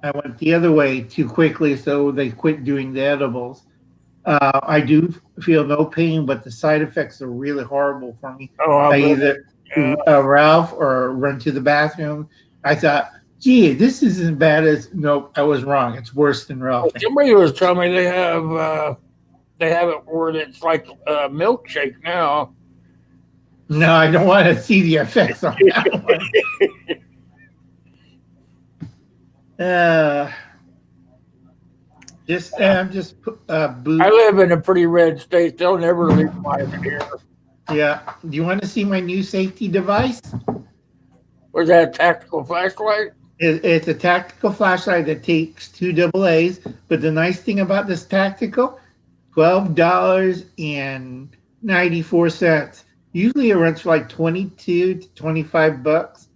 I went the other way too quickly, so they quit doing the edibles. I do feel no pain, but the side effects are really horrible for me. oh, I I bet. either Yeah. Ralph or run to the bathroom. I thought, gee, this isn't bad as. Nope, I was wrong. It's worse than Ralphing. Somebody was telling me they have it where it's like a milkshake now. No, I don't want to see the effects on that one. Uh, just I boot. live in a pretty red state. They'll never legalize it here. Yeah. Do you want to see my new safety device? Was that a tactical flashlight? It's a tactical flashlight that takes two double A's. But the nice thing about this tactical, $12.94. Usually it runs for like 22 to 25 bucks.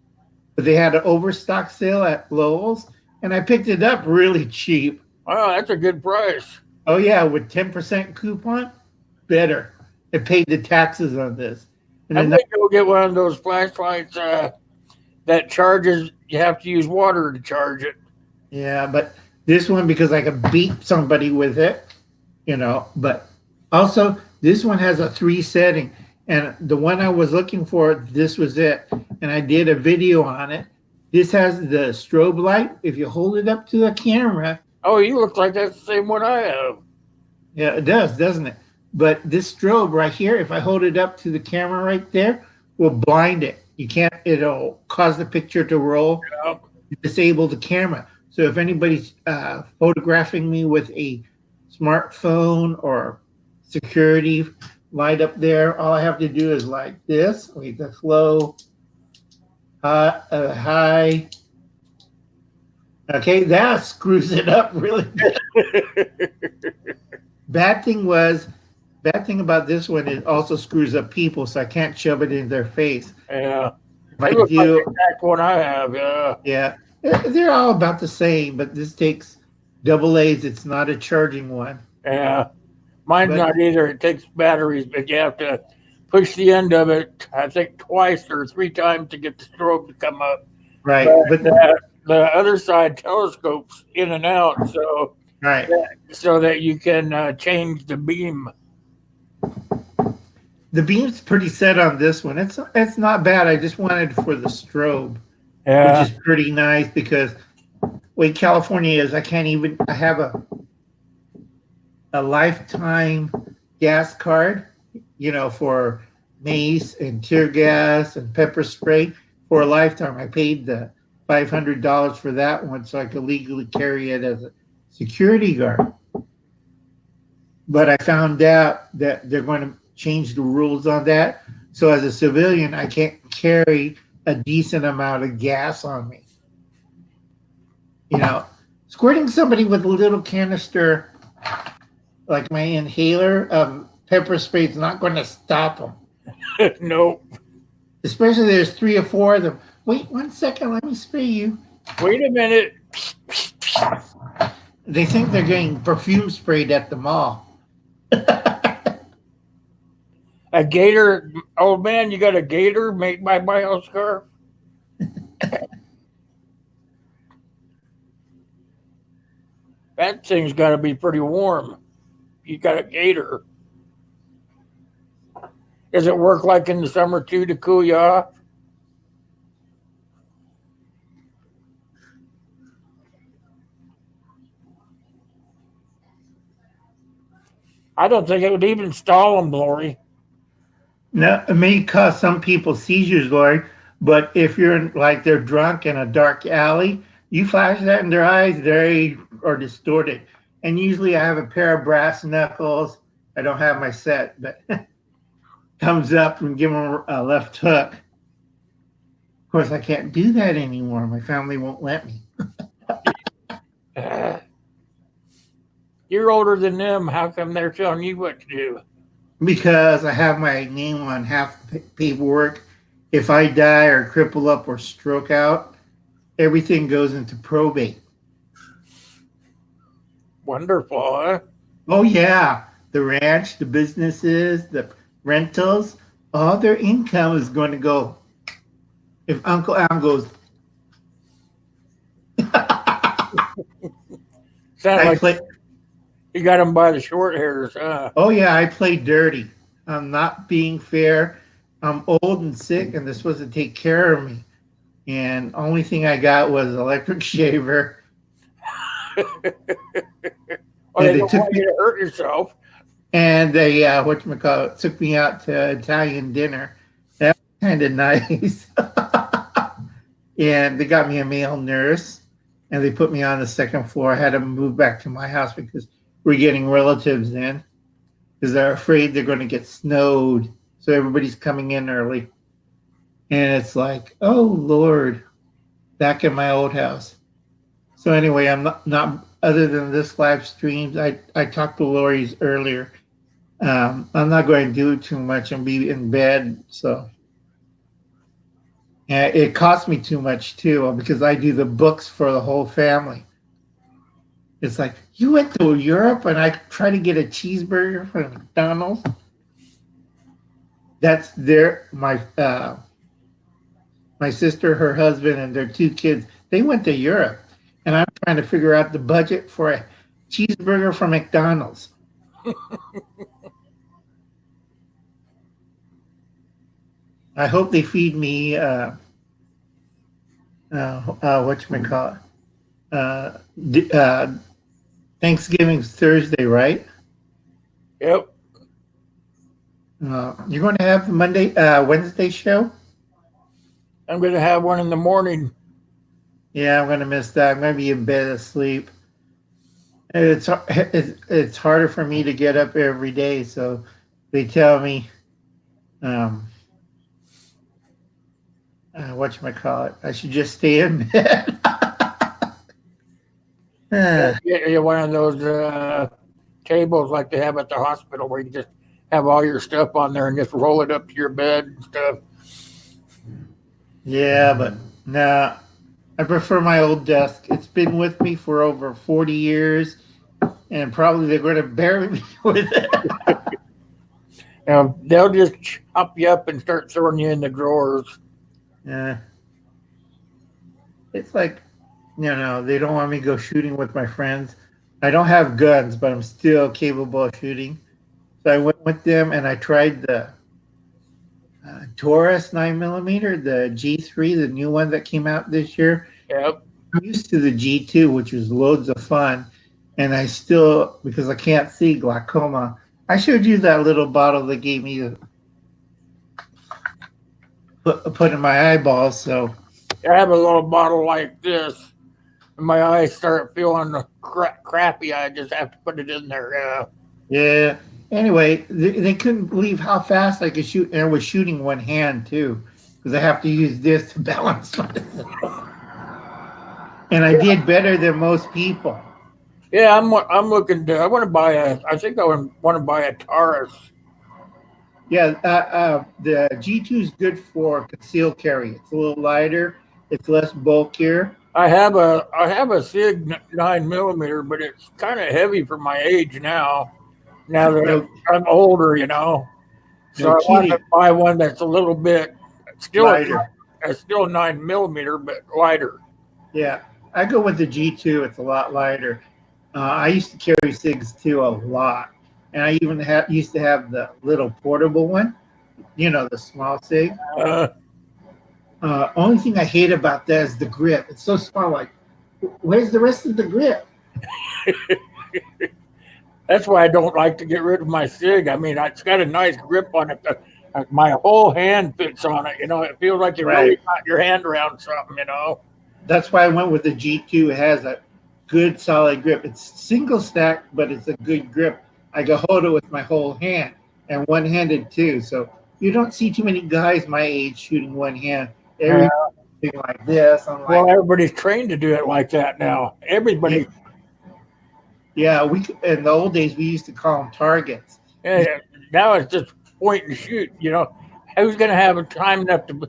But they had an overstock sale at Lowell's, and I picked it up really cheap. Oh, that's a good price. Oh yeah, with 10% coupon, better. I paid the taxes on this. And I then might go get one of those flashlights that charges. You have to use water to charge it. yeah, but this one because I could beat somebody with it, but also this one has a 3 setting, and the one I was looking for, this was it. And I did a video on it. This has the strobe light. If you hold it up to the camera, Oh, you look like that's the same one I have. yeah, it does, doesn't it? But this strobe right here, if I hold it up to the camera right there, will blind it. You can't, it'll cause the picture to roll, Yeah. disable the camera. So if anybody's photographing me with a smartphone or security light up there, all I have to do is like this. Wait, that's low, high. Okay, that screws it up really good. Bad thing was, bad thing about this one, it also screws up people, so I can't shove it in their face. Yeah. If I It looks like the do, exact one I have. Yeah. yeah, they're all about the same, but this takes double A's. It's not a charging one. Yeah. Mine's But not either. It takes batteries, but you have to push the end of it, I think, twice or 3 times to get the strobe to come up. right, but The other side telescopes in and out, so right. that you can change the beam. The beam's pretty set on this one. It's not bad. I just wanted for the strobe, which Yeah. is pretty nice because way California is, I have a lifetime gas card, for mace and tear gas and pepper spray for a lifetime. I paid the $500 for that one so I could legally carry it as a security guard. But I found out that they're going to change the rules on that. So as a civilian, I can't carry a decent amount of gas on me. Squirting somebody with a little canister like my inhaler pepper spray is not going to stop them. Nope. Especially there's 3 or 4 of them. Wait 1 second, let me spray you. Wait a minute. They think they're getting perfume sprayed at the mall. A gator, old man, you got a gator made by Bioscarf? That thing's got to be pretty warm. You got a gator. Does it work like in the summer too to cool you off? I don't think it would even stall them, Lori. Now, it may cause some people seizures, Lori, but if you're like they're drunk in a dark alley, you flash that in their eyes, they are distorted. And usually I have a pair of brass knuckles. I don't have my set, but comes up and give them a left hook. Of course, I can't do that anymore. My family won't let me. You're older than them. How come they're telling you what to do? Because I have my name on half the paperwork. If I die or cripple up or stroke out, everything goes into probate. Wonderful, huh? Oh, yeah. The ranch, the businesses, the rentals, all their income is going to go. If Uncle Al goes, Sound like you got them by the short hairs, huh? oh, yeah, I play dirty. I'm not being fair. I'm old and sick, and they're supposed to take care of me. And only thing I got was an electric shaver. Or And they don't want you to hurt yourself. And they, whatchamacallit, took me out to Italian dinner. That was kind of nice. And they got me a male nurse. and they put me on the second floor. I had to move back to my house because we're getting relatives in because they're afraid they're going to get snowed. So everybody's coming in early. And it's like, oh, Lord, back in my old house. So anyway, I'm not other than this live stream, I talked to Lori's earlier. I'm not going to do too much and be in bed. So and it costs me too much too because I do the books for the whole family. It's like, you went to Europe and I try to get a cheeseburger from McDonald's. That's my sister, her husband, and their two kids. They went to Europe, and I'm trying to figure out the budget for a cheeseburger from McDonald's. I hope they feed me whatchamacallit. Thanksgiving's Thursday, right? Yep. You're going to have the Wednesday show? I'm going to have one in the morning. Yeah, I'm going to miss that. I'm going to be in bed asleep. It's harder for me to get up every day, so they tell me, whatchamacallit, I should just stay in bed. Get one of those tables like they have at the hospital where you just have all your stuff on there and just roll it up to your bed and stuff. Yeah, but nah, I prefer my old desk. It's been with me for over 40 years, and probably they're going to bury me with it. They'll just chop you up and start throwing you in the drawers. Yeah. It's like, they don't want me to go shooting with my friends. I don't have guns, but I'm still capable of shooting. So I went with them and I tried the Taurus 9mm, the G3, the new one that came out this year. Yep. I'm used to the G2, which was loads of fun. And I still, because I can't see glaucoma, I showed you that little bottle they gave me to put in my eyeballs. So I have a little bottle like this. And my eyes start feeling crappy. I just have to put it in there. Yeah. Anyway, they couldn't believe how fast I could shoot. And I was shooting one hand, too, because I have to use this to balance myself. And I did better than most people. Yeah, I'm looking to. I want to buy I think I want to buy a Taurus. Yeah, the G2 is good for concealed carry. It's a little lighter. It's less bulkier. I have a Sig 9mm, but it's kind of heavy for my age now. Now that I'm older, So I want to buy one that's a little bit still lighter. It's still 9mm, but lighter. Yeah, I go with the G2. It's a lot lighter. I used to carry SIGs too a lot, and I even used to have the little portable one. The small SIG. Only thing I hate about that is the grip. It's so small. Like, where's the rest of the grip? That's why I don't like to get rid of my SIG. I mean, it's got a nice grip on it. My whole hand fits on it. It feels like you really got your hand around something. That's why I went with the G2. It has a good solid grip. It's single stack, but it's a good grip. I can hold it with my whole hand and one-handed too. So you don't see too many guys my age shooting one hand. Everything like this. Well, everybody's trained to do it like that now. Everybody. Yeah, in the old days we used to call them targets. Yeah, now it's just point and shoot. Who's going to have time enough to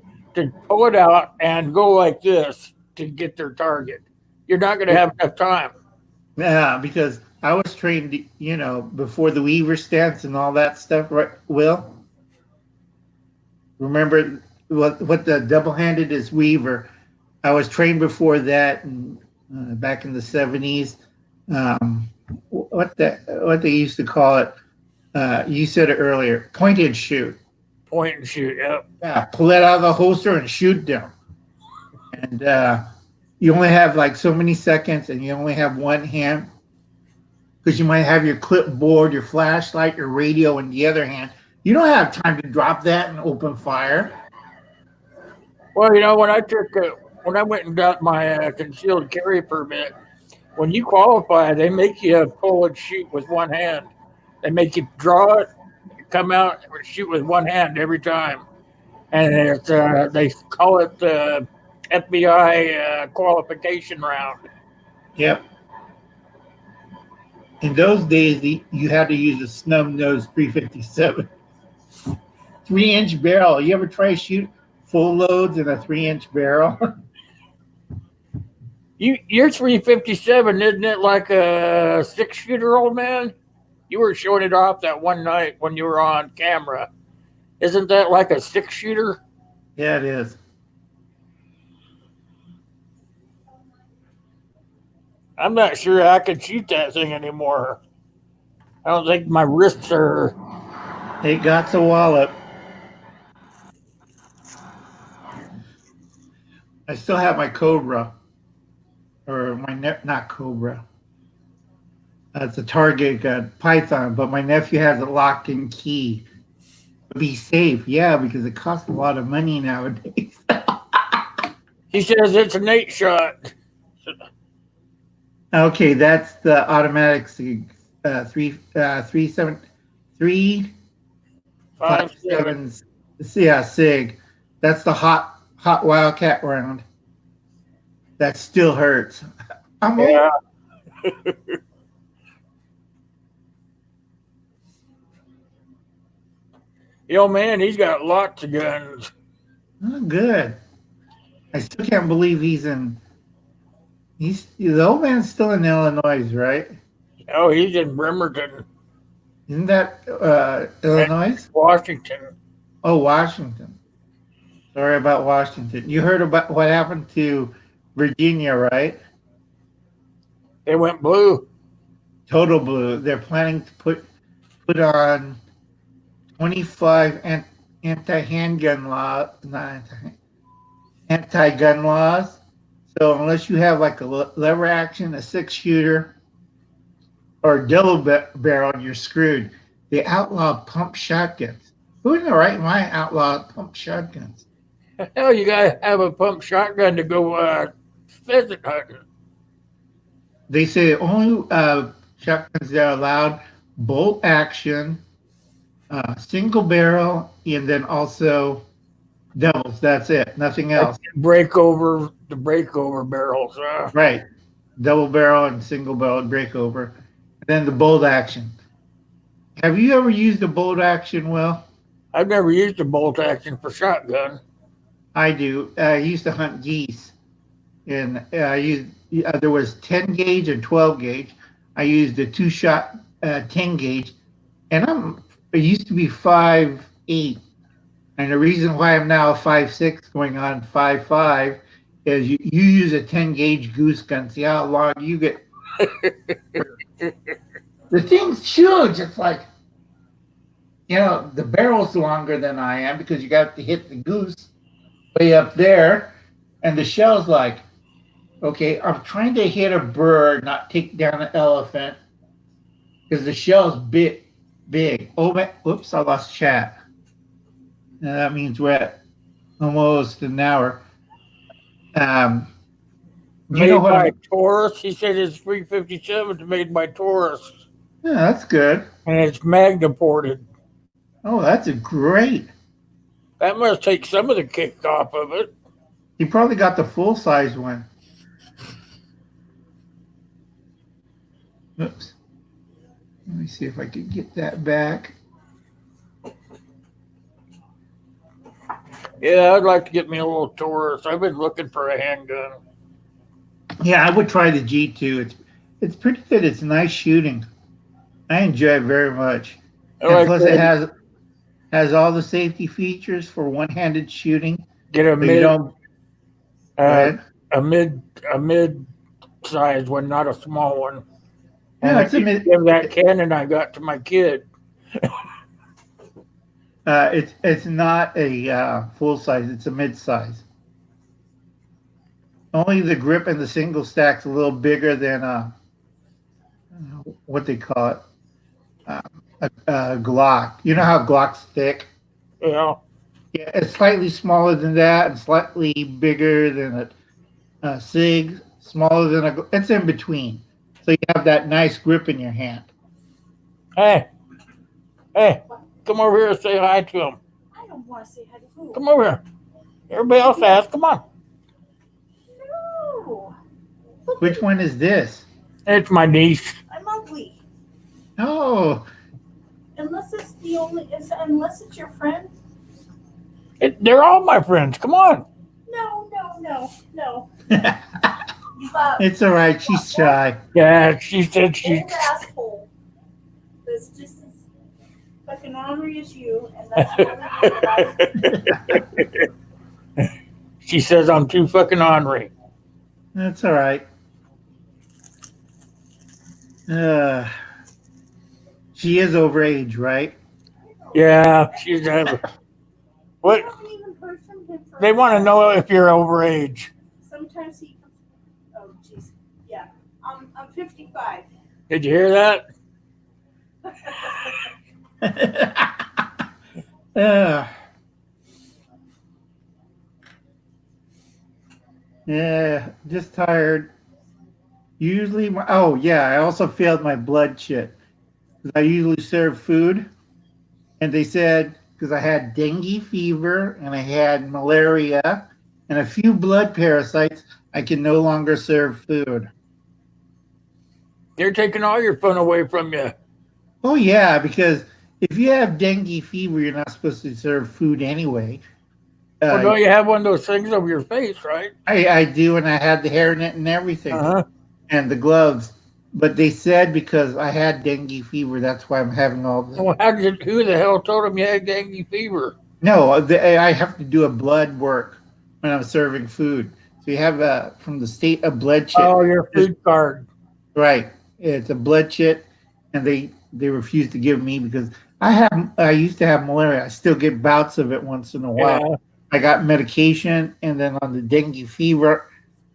pull it out and go like this to get their target? You're not going to have enough time. Yeah, because I was trained, before the Weaver stance and all that stuff. Right, Will? Remember what the double-handed is Weaver. I was trained before that back in the 70s. What they used to call it, you said it earlier, point and shoot. Point and shoot, yep. Yeah, pull it out of the holster and shoot them. And you only have like so many seconds and you only have one hand because you might have your clipboard, your flashlight, your radio in the other hand. You don't have time to drop that and open fire. Well, when I took when I went and got my concealed carry permit, when you qualify, they make you pull and shoot with one hand. They make you draw it, come out, and shoot with one hand every time. And they call it the FBI qualification round. Yep. In those days, you had to use a snub nose 357, 3-inch barrel. You ever try to shoot full loads in a 3-inch barrel? You're 357, isn't it? Like a 6 shooter, old man. You were showing it off that one night when you were on camera. Isn't that like a 6 shooter? Yeah, it is. I'm not sure I can shoot that thing anymore. I don't think my wrists are. It got to wallop. I still have my Cobra, or not Cobra. It's a Target gun, Python, but my nephew has a lock and key. Be safe, yeah, because it costs a lot of money nowadays. He says it's an 8 shot. Okay, that's the automatic SIG, 357, 5.7. yeah, SIG. That's the hot Wildcat round. That still hurts. I'm old. Yeah. Yo, man, he's got lots of guns. Oh, good. I still can't believe the old man's still in Illinois, right? Oh, he's in Bremerton, Isn't that Illinois? Washington. Oh, Washington. Sorry about Washington. You heard about what happened to Virginia, right? They went blue. Total blue. They're planning to put on 25 anti-handgun law, not anti-gun laws. So unless you have like a lever action, a 6 shooter, or a double barrel, you're screwed. They outlaw pump shotguns. Who in the right mind outlaw pump shotguns? Hell, you gotta have a pump shotgun to go pheasant hunting. They say only shotguns that are allowed bolt action, single barrel, and then also doubles. That's it. Nothing else. The breakover barrels. Right. Double barrel and single barrel breakover. And then the bolt action. Have you ever used a bolt action, Will? I've never used a bolt action for shotgun. I do. I used to hunt geese, and there was 10 gauge and 12 gauge. I used a 2-shot 10 gauge, and I used to be 5'8", and the reason why I'm now 5'6", going on 5'5", is you use a 10 gauge goose gun. See how long you get. The thing's huge. It's like, the barrel's longer than I am because you got to hit the goose way up there, and the shell's like, okay, I'm trying to hit a bird, not take down an elephant, because the shell's big. Oh, man, whoops, I lost chat. And that means we're at almost an hour. Made by Taurus. He said it's 357 made by Taurus. Yeah, that's good. And it's Magna ported. Oh, that's great. That must take some of the kick off of it. He probably got the full size one. Oops. Let me see if I can get that back. Yeah, I'd like to get me a little Taurus. I've been looking for a handgun. Yeah, I would try the G2. It's pretty good. It's nice shooting. I enjoy it very much. And plus, it has all the safety features for one-handed shooting. Get a mid size one, not a small one. Yeah, it's a mid. Give that cannon I got to my kid. It's not a full size. It's a mid size. Only the grip and the single stack's a little bigger than what they call it, a Glock. You know how Glock's thick? Yeah. Yeah, it's slightly smaller than that and slightly bigger than cig, smaller than a. It's in between, so you have that nice grip in your hand. Hey, hey, come over here and say hi to him. I don't want to say hi to who. Come over here. Everybody else has. Come on. No. Look Which at one is this? It's my niece. I'm ugly. Oh, Unless it's the only. Unless it's your friend. They're all my friends. Come on. No. But it's all right. She's shy. Yeah, she said she. old asshole. That's just as fucking ornery as you, and that's the only one that I. She says I'm too fucking ornery. That's all right. She is over age, right? Yeah, she's ever. I What? haven't even heard from him for. They want to know if you're over age. Sometimes he comes. Oh, jeez. Yeah. I'm 55. Did you hear that? uh, yeah, just tired. Usually, oh yeah, I also failed my blood shit. 'Cause I usually serve food, and they said because I had dengue fever and I had malaria and a few blood parasites, I can no longer serve food. They're taking all your fun away from you. Oh yeah, because if you have dengue fever, you're not supposed to serve food anyway. Well, don't you have one of those things over your face, right? I do, and I had the hairnet and everything, Uh-huh. and the gloves. But they said because I had dengue fever, that's why I'm having all the. Well, who the hell told them you had dengue fever? No, I have to do a blood work when I'm serving food. So you have from the state a blood chit. Oh, your food card. Right. It's a blood chit, and they refuse to give me because I used to have malaria. I still get bouts of it once in a while. Yeah. I got medication, and then on the dengue fever,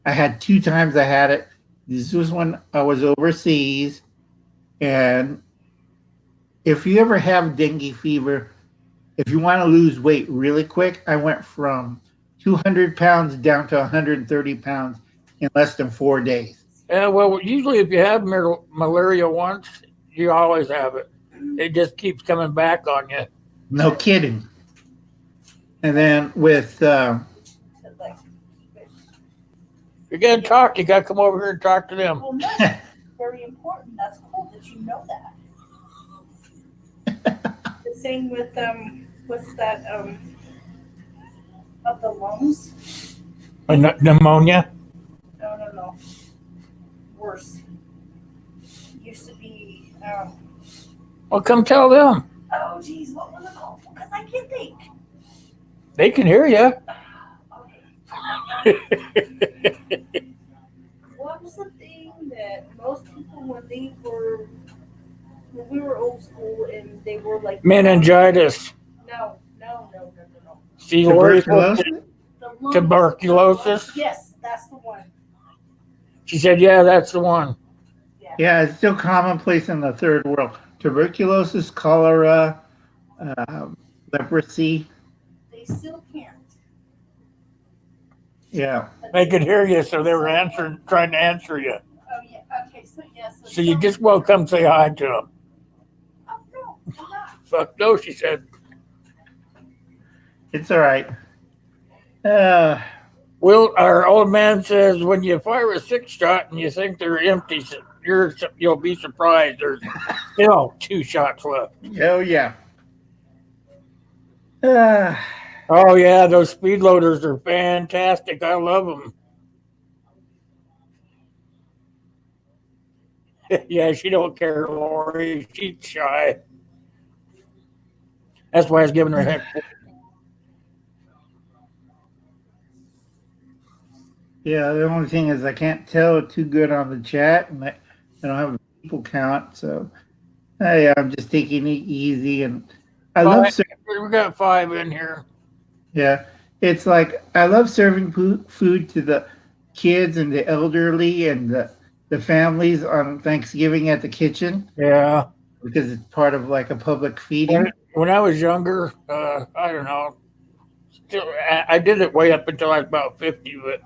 I had 2 times I had it. This was when I was overseas, and if you ever have dengue fever, if you want to lose weight really quick, I went from 200 pounds down to 130 pounds in less than 4 days. Yeah, well, usually if you have malaria once, you always have it. It just keeps coming back on you. No kidding. And then with Like, You're going to talk, you got to come over here and talk to them. well, no, that's very important. That's cool that you know that. The same with what's that of the lungs? Pneumonia? No. Worse. Used to be Well, come tell them. oh geez, what was it called? Because I can't think. They can hear you. Okay. What was the thing that most people when we were old school and they were like Meningitis. No. See, tuberculosis. The lungs, Tuberculosis? Yes, that's the one. She said, yeah, that's the one. Yeah, it's still commonplace in the third world. Tuberculosis, cholera, leprosy. They still can't. Yeah. But They could hear you, so they were trying to answer you. Oh yeah. Okay. So yes. So you just well come say hi to them. Oh no, I'm not. Fuck no, she said. It's all right. Will, our old man says when you fire a 6-shot and you think they're empty, you'll be surprised. There's still 2 shots left. Oh, yeah. Oh yeah, those speed loaders are fantastic. I love them. Yeah, she don't care, Lori. She's shy. That's why I was giving her a heck. Yeah, the only thing is I can't tell too good on the chat, and I don't have a people count, so I'm just taking it easy. And I love We got 5 in here. Yeah, it's like I love serving food to the kids and the elderly and the families on Thanksgiving at the kitchen. Yeah, because it's part of like a public feeding. When I was younger, I don't know. Still, I did it way up until I was about 50, but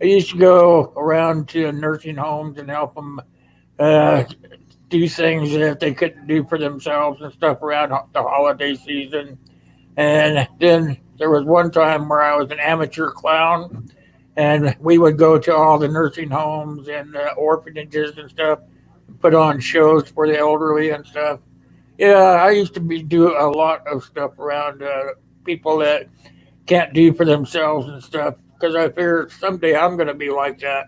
I used to go around to nursing homes and help them uh, do things that they couldn't do for themselves and stuff around the holiday season. And then there was one time where I was an amateur clown, and we would go to all the nursing homes and orphanages and stuff, put on shows for the elderly and stuff. Yeah, I used to do a lot of stuff around people that can't do for themselves and stuff because I fear someday I'm going to be like that,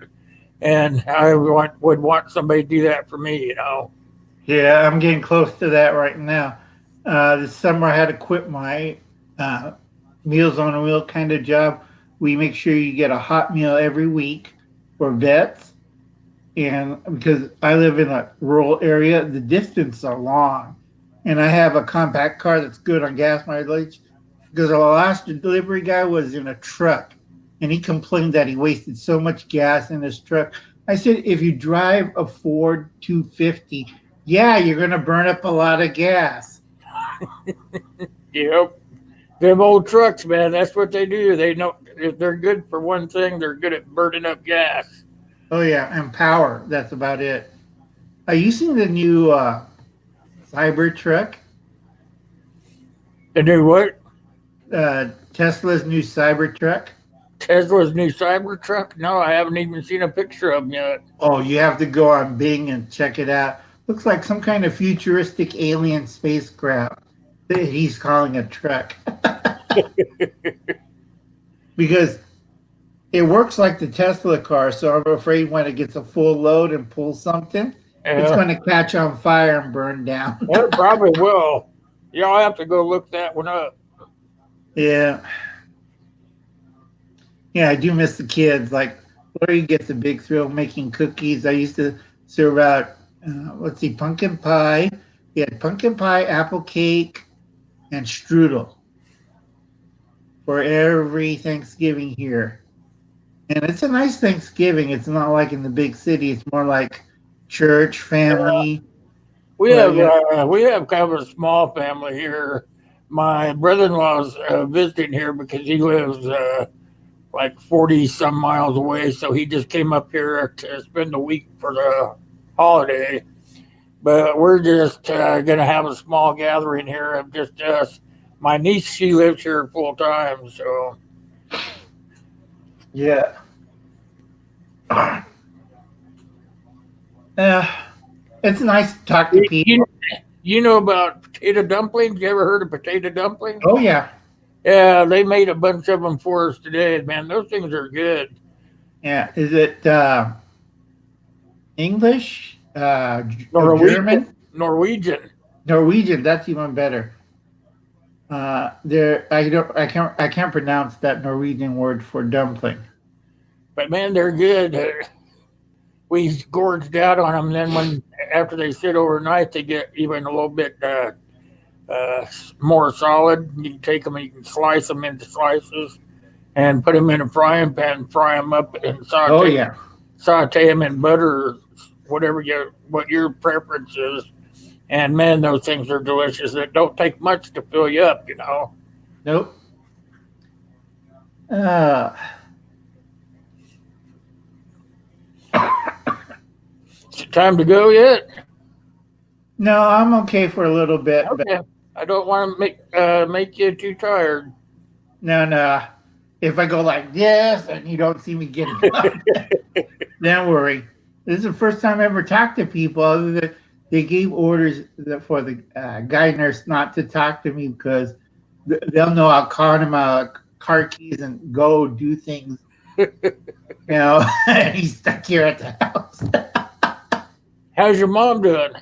and would want somebody to do that for me. Yeah, I'm getting close to that right now. This summer I had to quit my uh, Meals on a Wheel kind of job. We make sure you get a hot meal every week for vets, and because I live in a rural area, the distances are long, and I have a compact car that's good on gas mileage. Because the last delivery guy was in a truck, and he complained that he wasted so much gas in his truck. I said, if you drive a Ford 250, yeah, you're going to burn up a lot of gas. Yep, them old trucks, man. That's what they do. They know if they're good for one thing, they're good at burning up gas. Oh yeah, and power. That's about it. Are you seeing the new Cyber truck? They do what? Tesla's new Cyber truck. Tesla's new Cybertruck? No, I haven't even seen a picture of them yet. Oh, you have to go on Bing and check it out. Looks like some kind of futuristic alien spacecraft that he's calling a truck. Because it works like the Tesla car, so I'm afraid when it gets a full load and pulls something, it's Yeah, going to catch on fire and burn down. it probably will. Yeah, I'll have to go look that one up. Yeah. Yeah, I do miss the kids. Like, Lori gets a big thrill making cookies. I used to serve out, let's see, pumpkin pie. We had pumpkin pie, apple cake, and strudel for every Thanksgiving here. And it's a nice Thanksgiving. It's not like in the big city. It's more like church, family. We Well, have yeah. we have kind of a small family here. My brother-in-law's visiting here because he lives like 40 some miles away, so he just came up here to spend the week for the holiday. But we're just going to have a small gathering here of just us. My niece, she lives here full time, so Yeah. It's nice to talk to people. you know about potato dumplings? You ever heard of potato dumplings? Oh, yeah. Yeah, they made a bunch of them for us today, man. Those things are good. Yeah. Is it English? Norwegian, German? Norwegian. Norwegian, that's even better. There, I can't pronounce that Norwegian word for dumpling. But man, they're good. We gorged out on them. Then when after they sit overnight, they get even a little bit more solid. You can take them and you can slice them into slices and put them in a frying pan, fry them up, and Oh yeah, saute them in butter, or what your preference is. And man, those things are delicious. It don't take much to fill you up. nope. Uh, Is it time to go yet? no, I'm okay for a little bit, but Okay. I don't want to make you too tired. no. If I go like this and you don't see me getting up, don't worry. This is the first time I ever talked to people. Other than they gave orders for the guy nurse not to talk to me because they'll know I'll call him car keys and go do things. He's stuck here at the house. How's your mom doing?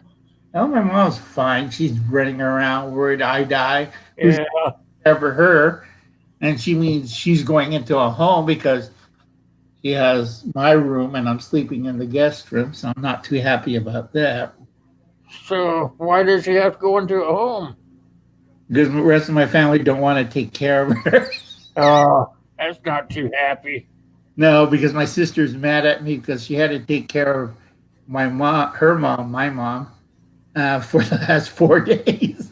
Oh, my mom's fine. She's running around worried I die. Who's Yeah. ever her? And she means she's going into a home because she has my room and I'm sleeping in the guest room. So I'm not too happy about that. So why does she have to go into a home? Because the rest of my family don't want to take care of her. Oh, that's not too happy. No, because my sister's mad at me because she had to take care of my mom, her mom, my mom, for the last 4 days.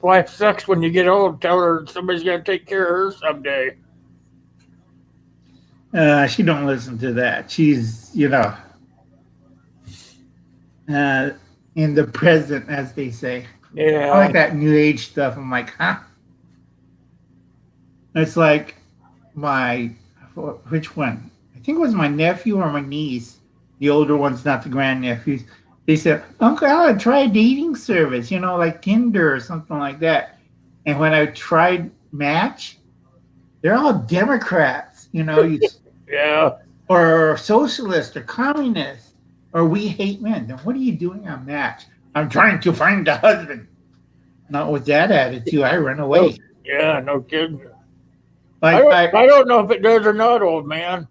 Life sucks when you get old. Tell her somebody's got to take care of her someday. She don't listen to that. She's, uh, in the present, as they say. I Yeah. like that new age stuff. I'm like, huh? It's like my, which one? I think it was my nephew or my niece. The older ones, not the grandnephews. They said, Uncle Alan, try a dating service, like Tinder or something like that. And when I tried Match, they're all Democrats, Yeah. or socialists or communists, or we hate men. Then what are you doing on Match? I'm trying to find a husband. Not with that attitude. I run No, away. yeah, no kidding. Like I don't know if it does or not, old man.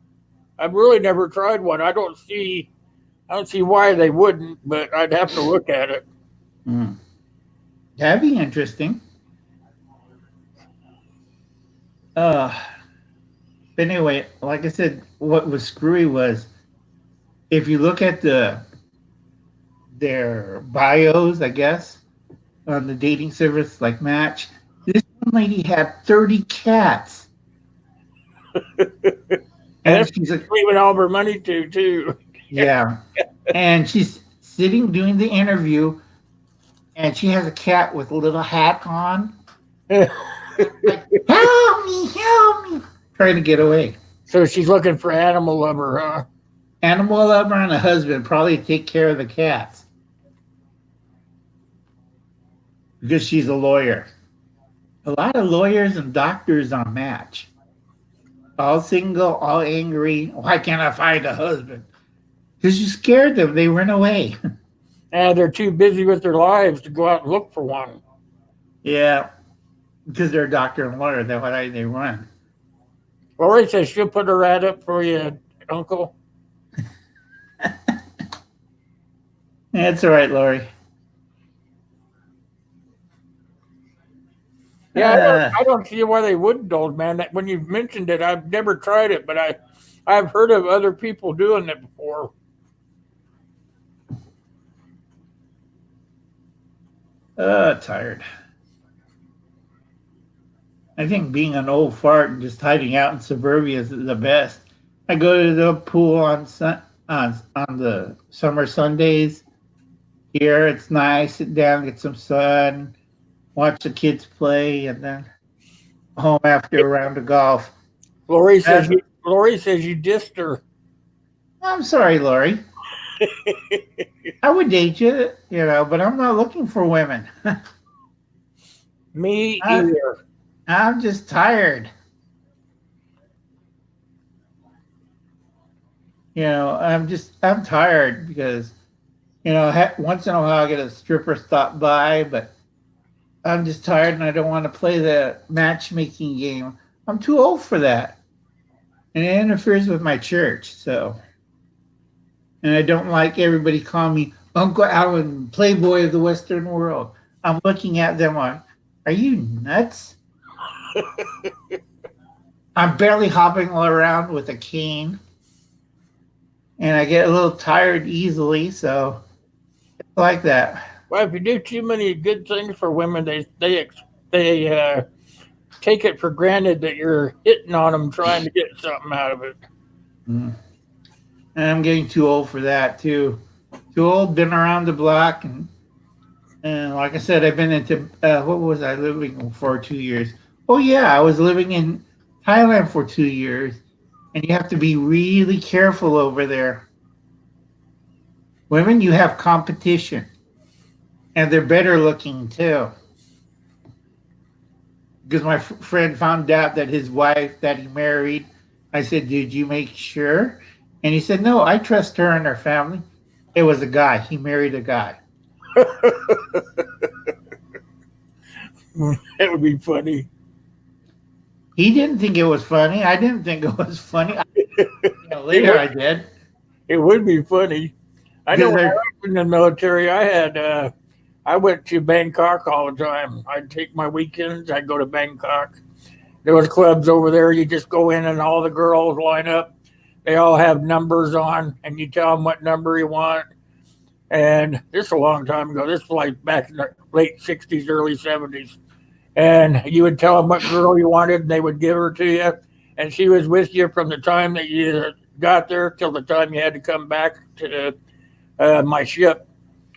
I've really never tried one. I don't see why they wouldn't, but I'd have to look at it. Hmm, that'd be interesting. Uh, but anyway, like I said, what was screwy was if you look at their bios, I guess, on the dating service like Match, this one lady had 30 cats. And And that's she's like, leaving all her money to too. yeah. And she's sitting doing the interview, and she has a cat with a little hat on. Like, help me, trying to get away. So she's looking for animal lover, huh? Animal lover and a husband probably take care of the cats because she's a lawyer. A lot of lawyers and doctors on Match. All single, all angry. Why can't I find a husband? Because you scared them. They ran away. And they're too busy with their lives to go out and look for one. Yeah, because they're a doctor and lawyer. That's why they run. Lori says she'll put her ad up for you, Uncle. That's all right, Lori. Yeah, I don't see why they wouldn't, old man. When you've mentioned it, I've never tried it, but I've heard of other people doing it before. Tired. I think being an old fart and just hiding out in suburbia is the best. I go to the pool on the summer Sundays. Here it's nice. Sit down, get some sun, watch the kids play, and then home after a round of golf. Lori says you dissed her. I'm sorry, Lori. I would date you, but I'm not looking for women. Me either. I'm just tired. I'm tired because, once in a while I get a stripper stop by, but I'm just tired and I don't want to play the matchmaking game. I'm too old for that. And it interferes with my church, so. And I don't like everybody calling me Uncle Alan, Playboy of the Western world. I'm looking at them like, are you nuts? I'm barely hopping around with a cane. And I get a little tired easily, so it's like that. Well, if you do too many good things for women, they take it for granted that you're hitting on them, trying to get something out of it. Mm. And I'm getting too old for that too. Too old, been around the block, and like I said, I've been into what was I living for 2 years? Oh yeah, I was living in Thailand for 2 years, and you have to be really careful over there. Women, you have competition, and they're better looking too. Because my friend found out that his wife that he married, I said, "Did you make sure?" And he said, "No, I trust her and her family." It was a guy. He married a guy. That would be funny. He didn't think it was funny. I didn't think it was funny. Later I did. It would be funny. I know when I was in the military, I went to Bangkok all the time. I'd take my weekends. I'd go to Bangkok. There was clubs over there. You just go in and all the girls line up. They all have numbers on, and you tell them what number you want. And this is a long time ago. This was like back in the late 60s, early 70s. And you would tell them what girl you wanted, and they would give her to you. And she was with you from the time that you got there till the time you had to come back to my ship.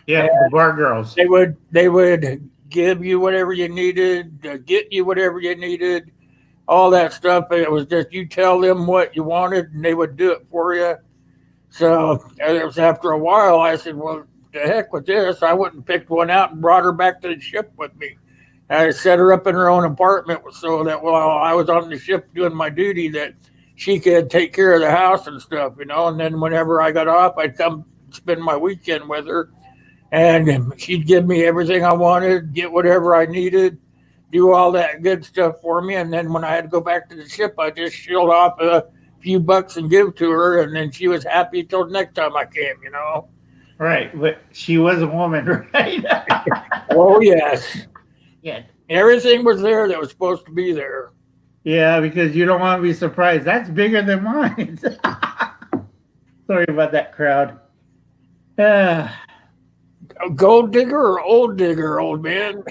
Yeah, And the bar girls. they would give you whatever you needed, get you whatever you needed, all that stuff. And it was just you tell them what you wanted, and they would do it for you. So it was after a while, I said, "Well, the heck with this! I wouldn't picked one out and brought her back to the ship with me." I set her up in her own apartment so that while I was on the ship doing my duty, that she could take care of the house and stuff, you know. And then whenever I got off, I'd come spend my weekend with her, and she'd give me everything I wanted, get whatever I needed, do all that good stuff for me. And then when I had to go back to the ship, I just shilled off a few bucks and give to her, and then she was happy till the next time I came, you know. Right, but she was a woman, right? Oh yes, Yeah. everything was there that was supposed to be there. Yeah, because you don't want to be surprised. That's bigger than mine. Sorry about that, crowd. Uh, Gold digger or old digger, old man?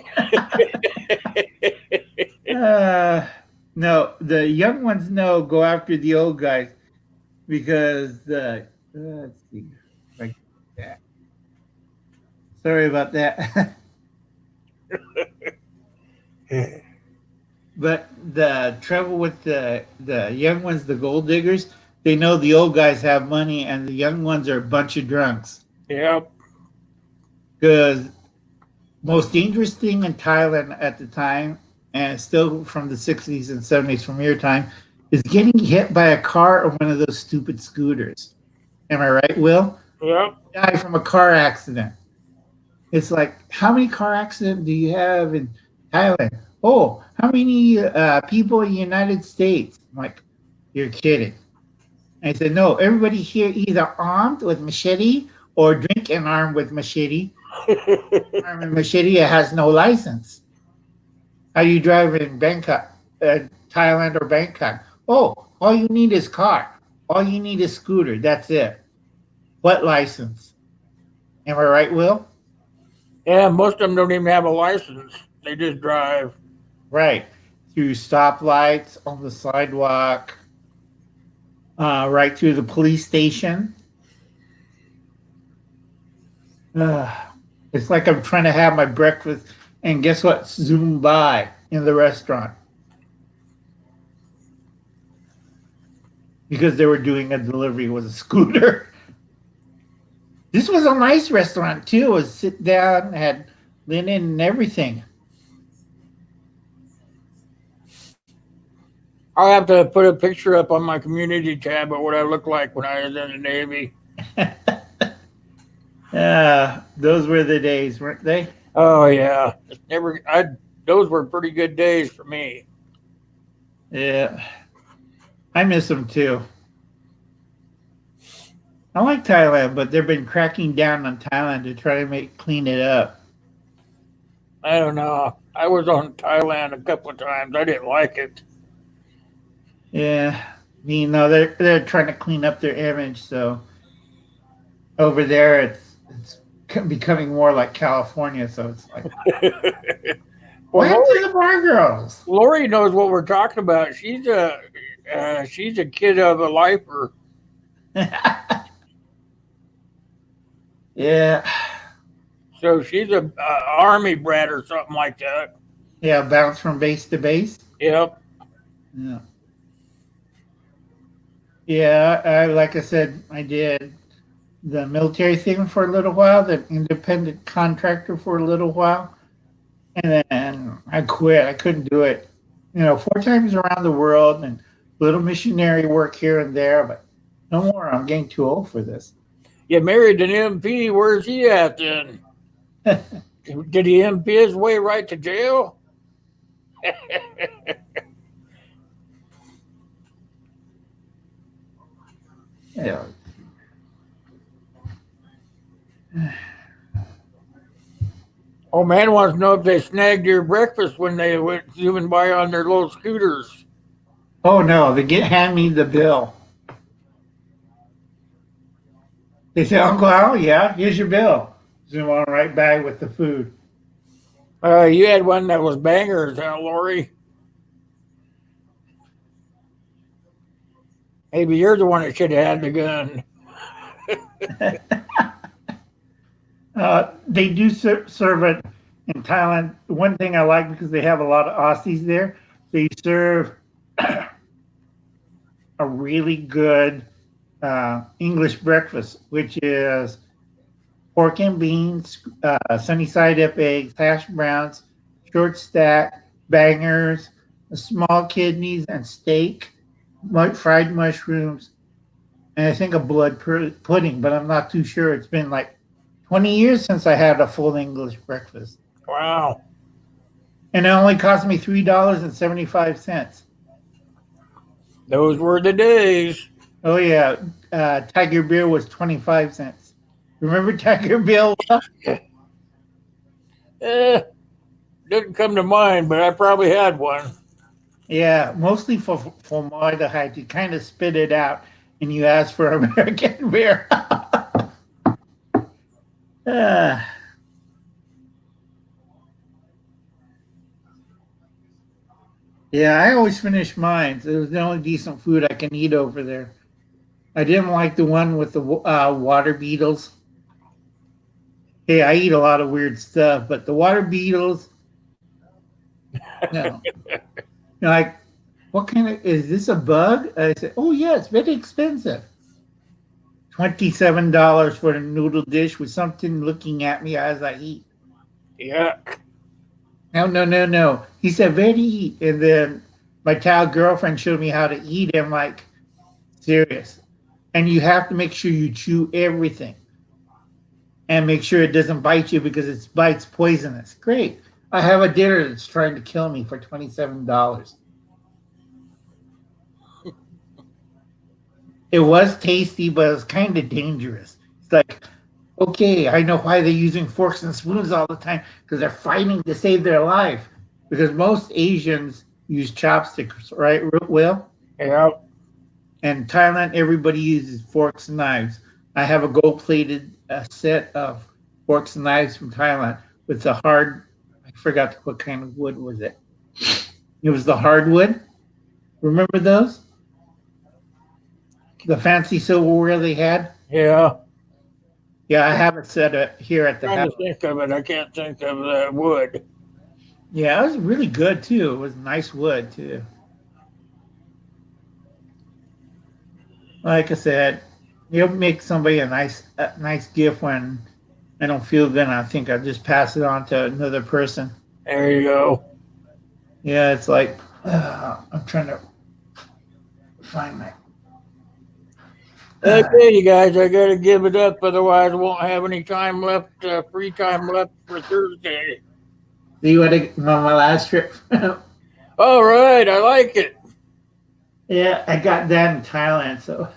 uh, no, the young ones know go after the old guys because let's see, like that. Sorry about that. But the trouble with the young ones, the gold diggers, they know the old guys have money, and the young ones are a bunch of drunks. Yep. Because most dangerous thing in Thailand at the time, and it's still from the 60s and 70s from your time, is getting hit by a car or one of those stupid scooters. Am I right, Will? Yep. Die from a car accident. It's like, how many car accidents do you have in Thailand? Oh, how many people in the United States? I'm like, you're kidding. And I said, no, everybody here either armed with machete or drink and armed with machete. Armed with machete, it has no license. How you drive in Bangkok, Thailand or Bangkok? Oh, all you need is car. All you need is scooter. That's it. What license? Am I right, Will? Yeah, most of them don't even have a license. They just drive. Right. Through stoplights, on the sidewalk, right through the police station. It's like I'm trying to have my breakfast, and guess what? Zoom by in the restaurant because they were doing a delivery with a scooter. This was a nice restaurant too. It was sit down, had linen and everything. I'll have to put a picture up on my community tab of what I looked like when I was in the Navy. Those were the days, weren't they? Oh yeah, those were pretty good days for me. Yeah, I miss them too. I like Thailand, but they've been cracking down on Thailand to try to clean it up. I don't know. I was on Thailand a couple of times. I didn't like it. Yeah, you know they're trying to clean up their image. So over there, it's becoming more like California. So it's like, what Well, happened to the bar girls? Lori knows what we're talking about. She's a kid of a lifer. Yeah, So she's a army brat or something like that. yeah, bounce from base to base. Yep. Yeah, yeah. Like I said, I did the military thing for a little while, the independent contractor for a little while, and then I quit. I couldn't do it. 4 times around the world and little missionary work here and there, but no more. I'm getting too old for this. You married an MP. Where's he at then? Did he MP his way right to jail? Yeah. Oh man wants to know if they snagged your breakfast when they went zooming by on their little scooters. Oh no, hand me the bill. They say, Uncle Al, yeah, here's your bill. Zoom on right back with the food. You had one that was bangers, huh, Lori? Maybe you're the one that should have had the gun. They do serve it in Thailand. One thing I like because they have a lot of Aussies there, they serve a really good English breakfast, which is pork and beans, sunny side up eggs, hash browns, short stack, bangers, small kidneys, and steak, fried mushrooms, and I think a blood pudding, but I'm not too sure. It's been like 20 years since I had a full English breakfast. Wow. And it only cost me $3.75. Those were the days. Oh, yeah. Tiger beer was 25 cents. Remember Tiger beer? Didn't come to mind, but I probably had one. Yeah, mostly for formaldehyde. You kind of spit it out and you ask for American beer. Yeah, I always finish mine. It was the only decent food I can eat over there. I didn't like the one with the water beetles. Hey, I eat a lot of weird stuff, but the water beetles, no. Like, what kind of, is this a bug? I said, oh, yeah, it's very expensive. $27 for a noodle dish with something looking at me as I eat. Yuck. No. He said, very eat. And then my Thai girlfriend showed me how to eat. I'm like, serious. And you have to make sure you chew everything. And make sure it doesn't bite you because its bite's poisonous. Great. I have a dinner that's trying to kill me for $27. It was tasty, but it was kind of dangerous. It's like, okay, I know why they're using forks and spoons all the time because they're fighting to save their life. Because most Asians use chopsticks, right, Will? Yeah. In Thailand, everybody uses forks and knives. I have a gold-plated set of forks and knives from Thailand with the hard, I forgot what kind of wood was it. It was the hardwood. Remember those? The fancy silverware they had? Yeah. Yeah, I have it set here at the Trying house. to think of it. I can't think of the wood. Yeah, it was really good too. It was nice wood too. Like I said, you'll make somebody a nice gift when I don't feel good. And I think I'll just pass it on to another person. There you go. Yeah, it's like I'm trying to find my. Okay, you guys, I got to give it up. Otherwise, I won't have any time left, free time left for Thursday. Do you want to on my last trip? All right, I like it. Yeah, I got that in Thailand, so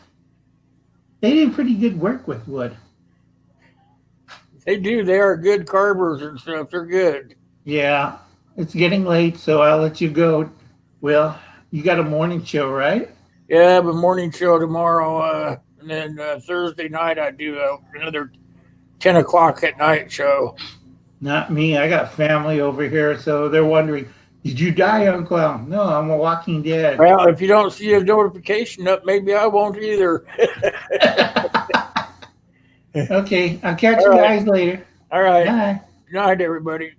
they did pretty good work with wood. They do. They are good carvers and stuff. They're good. Yeah, it's getting late, so I'll let you go. Will, you got a morning show, right? Yeah, I have a morning show tomorrow, and then Thursday night I do another 10 o'clock at night show. Not me. I got family over here, so they're wondering, did you die, Uncle Al? No, I'm a walking dead. Well, if you don't see a notification up, maybe I won't either. Okay, I'll catch All you right. guys later. All right. Bye. Good night, everybody.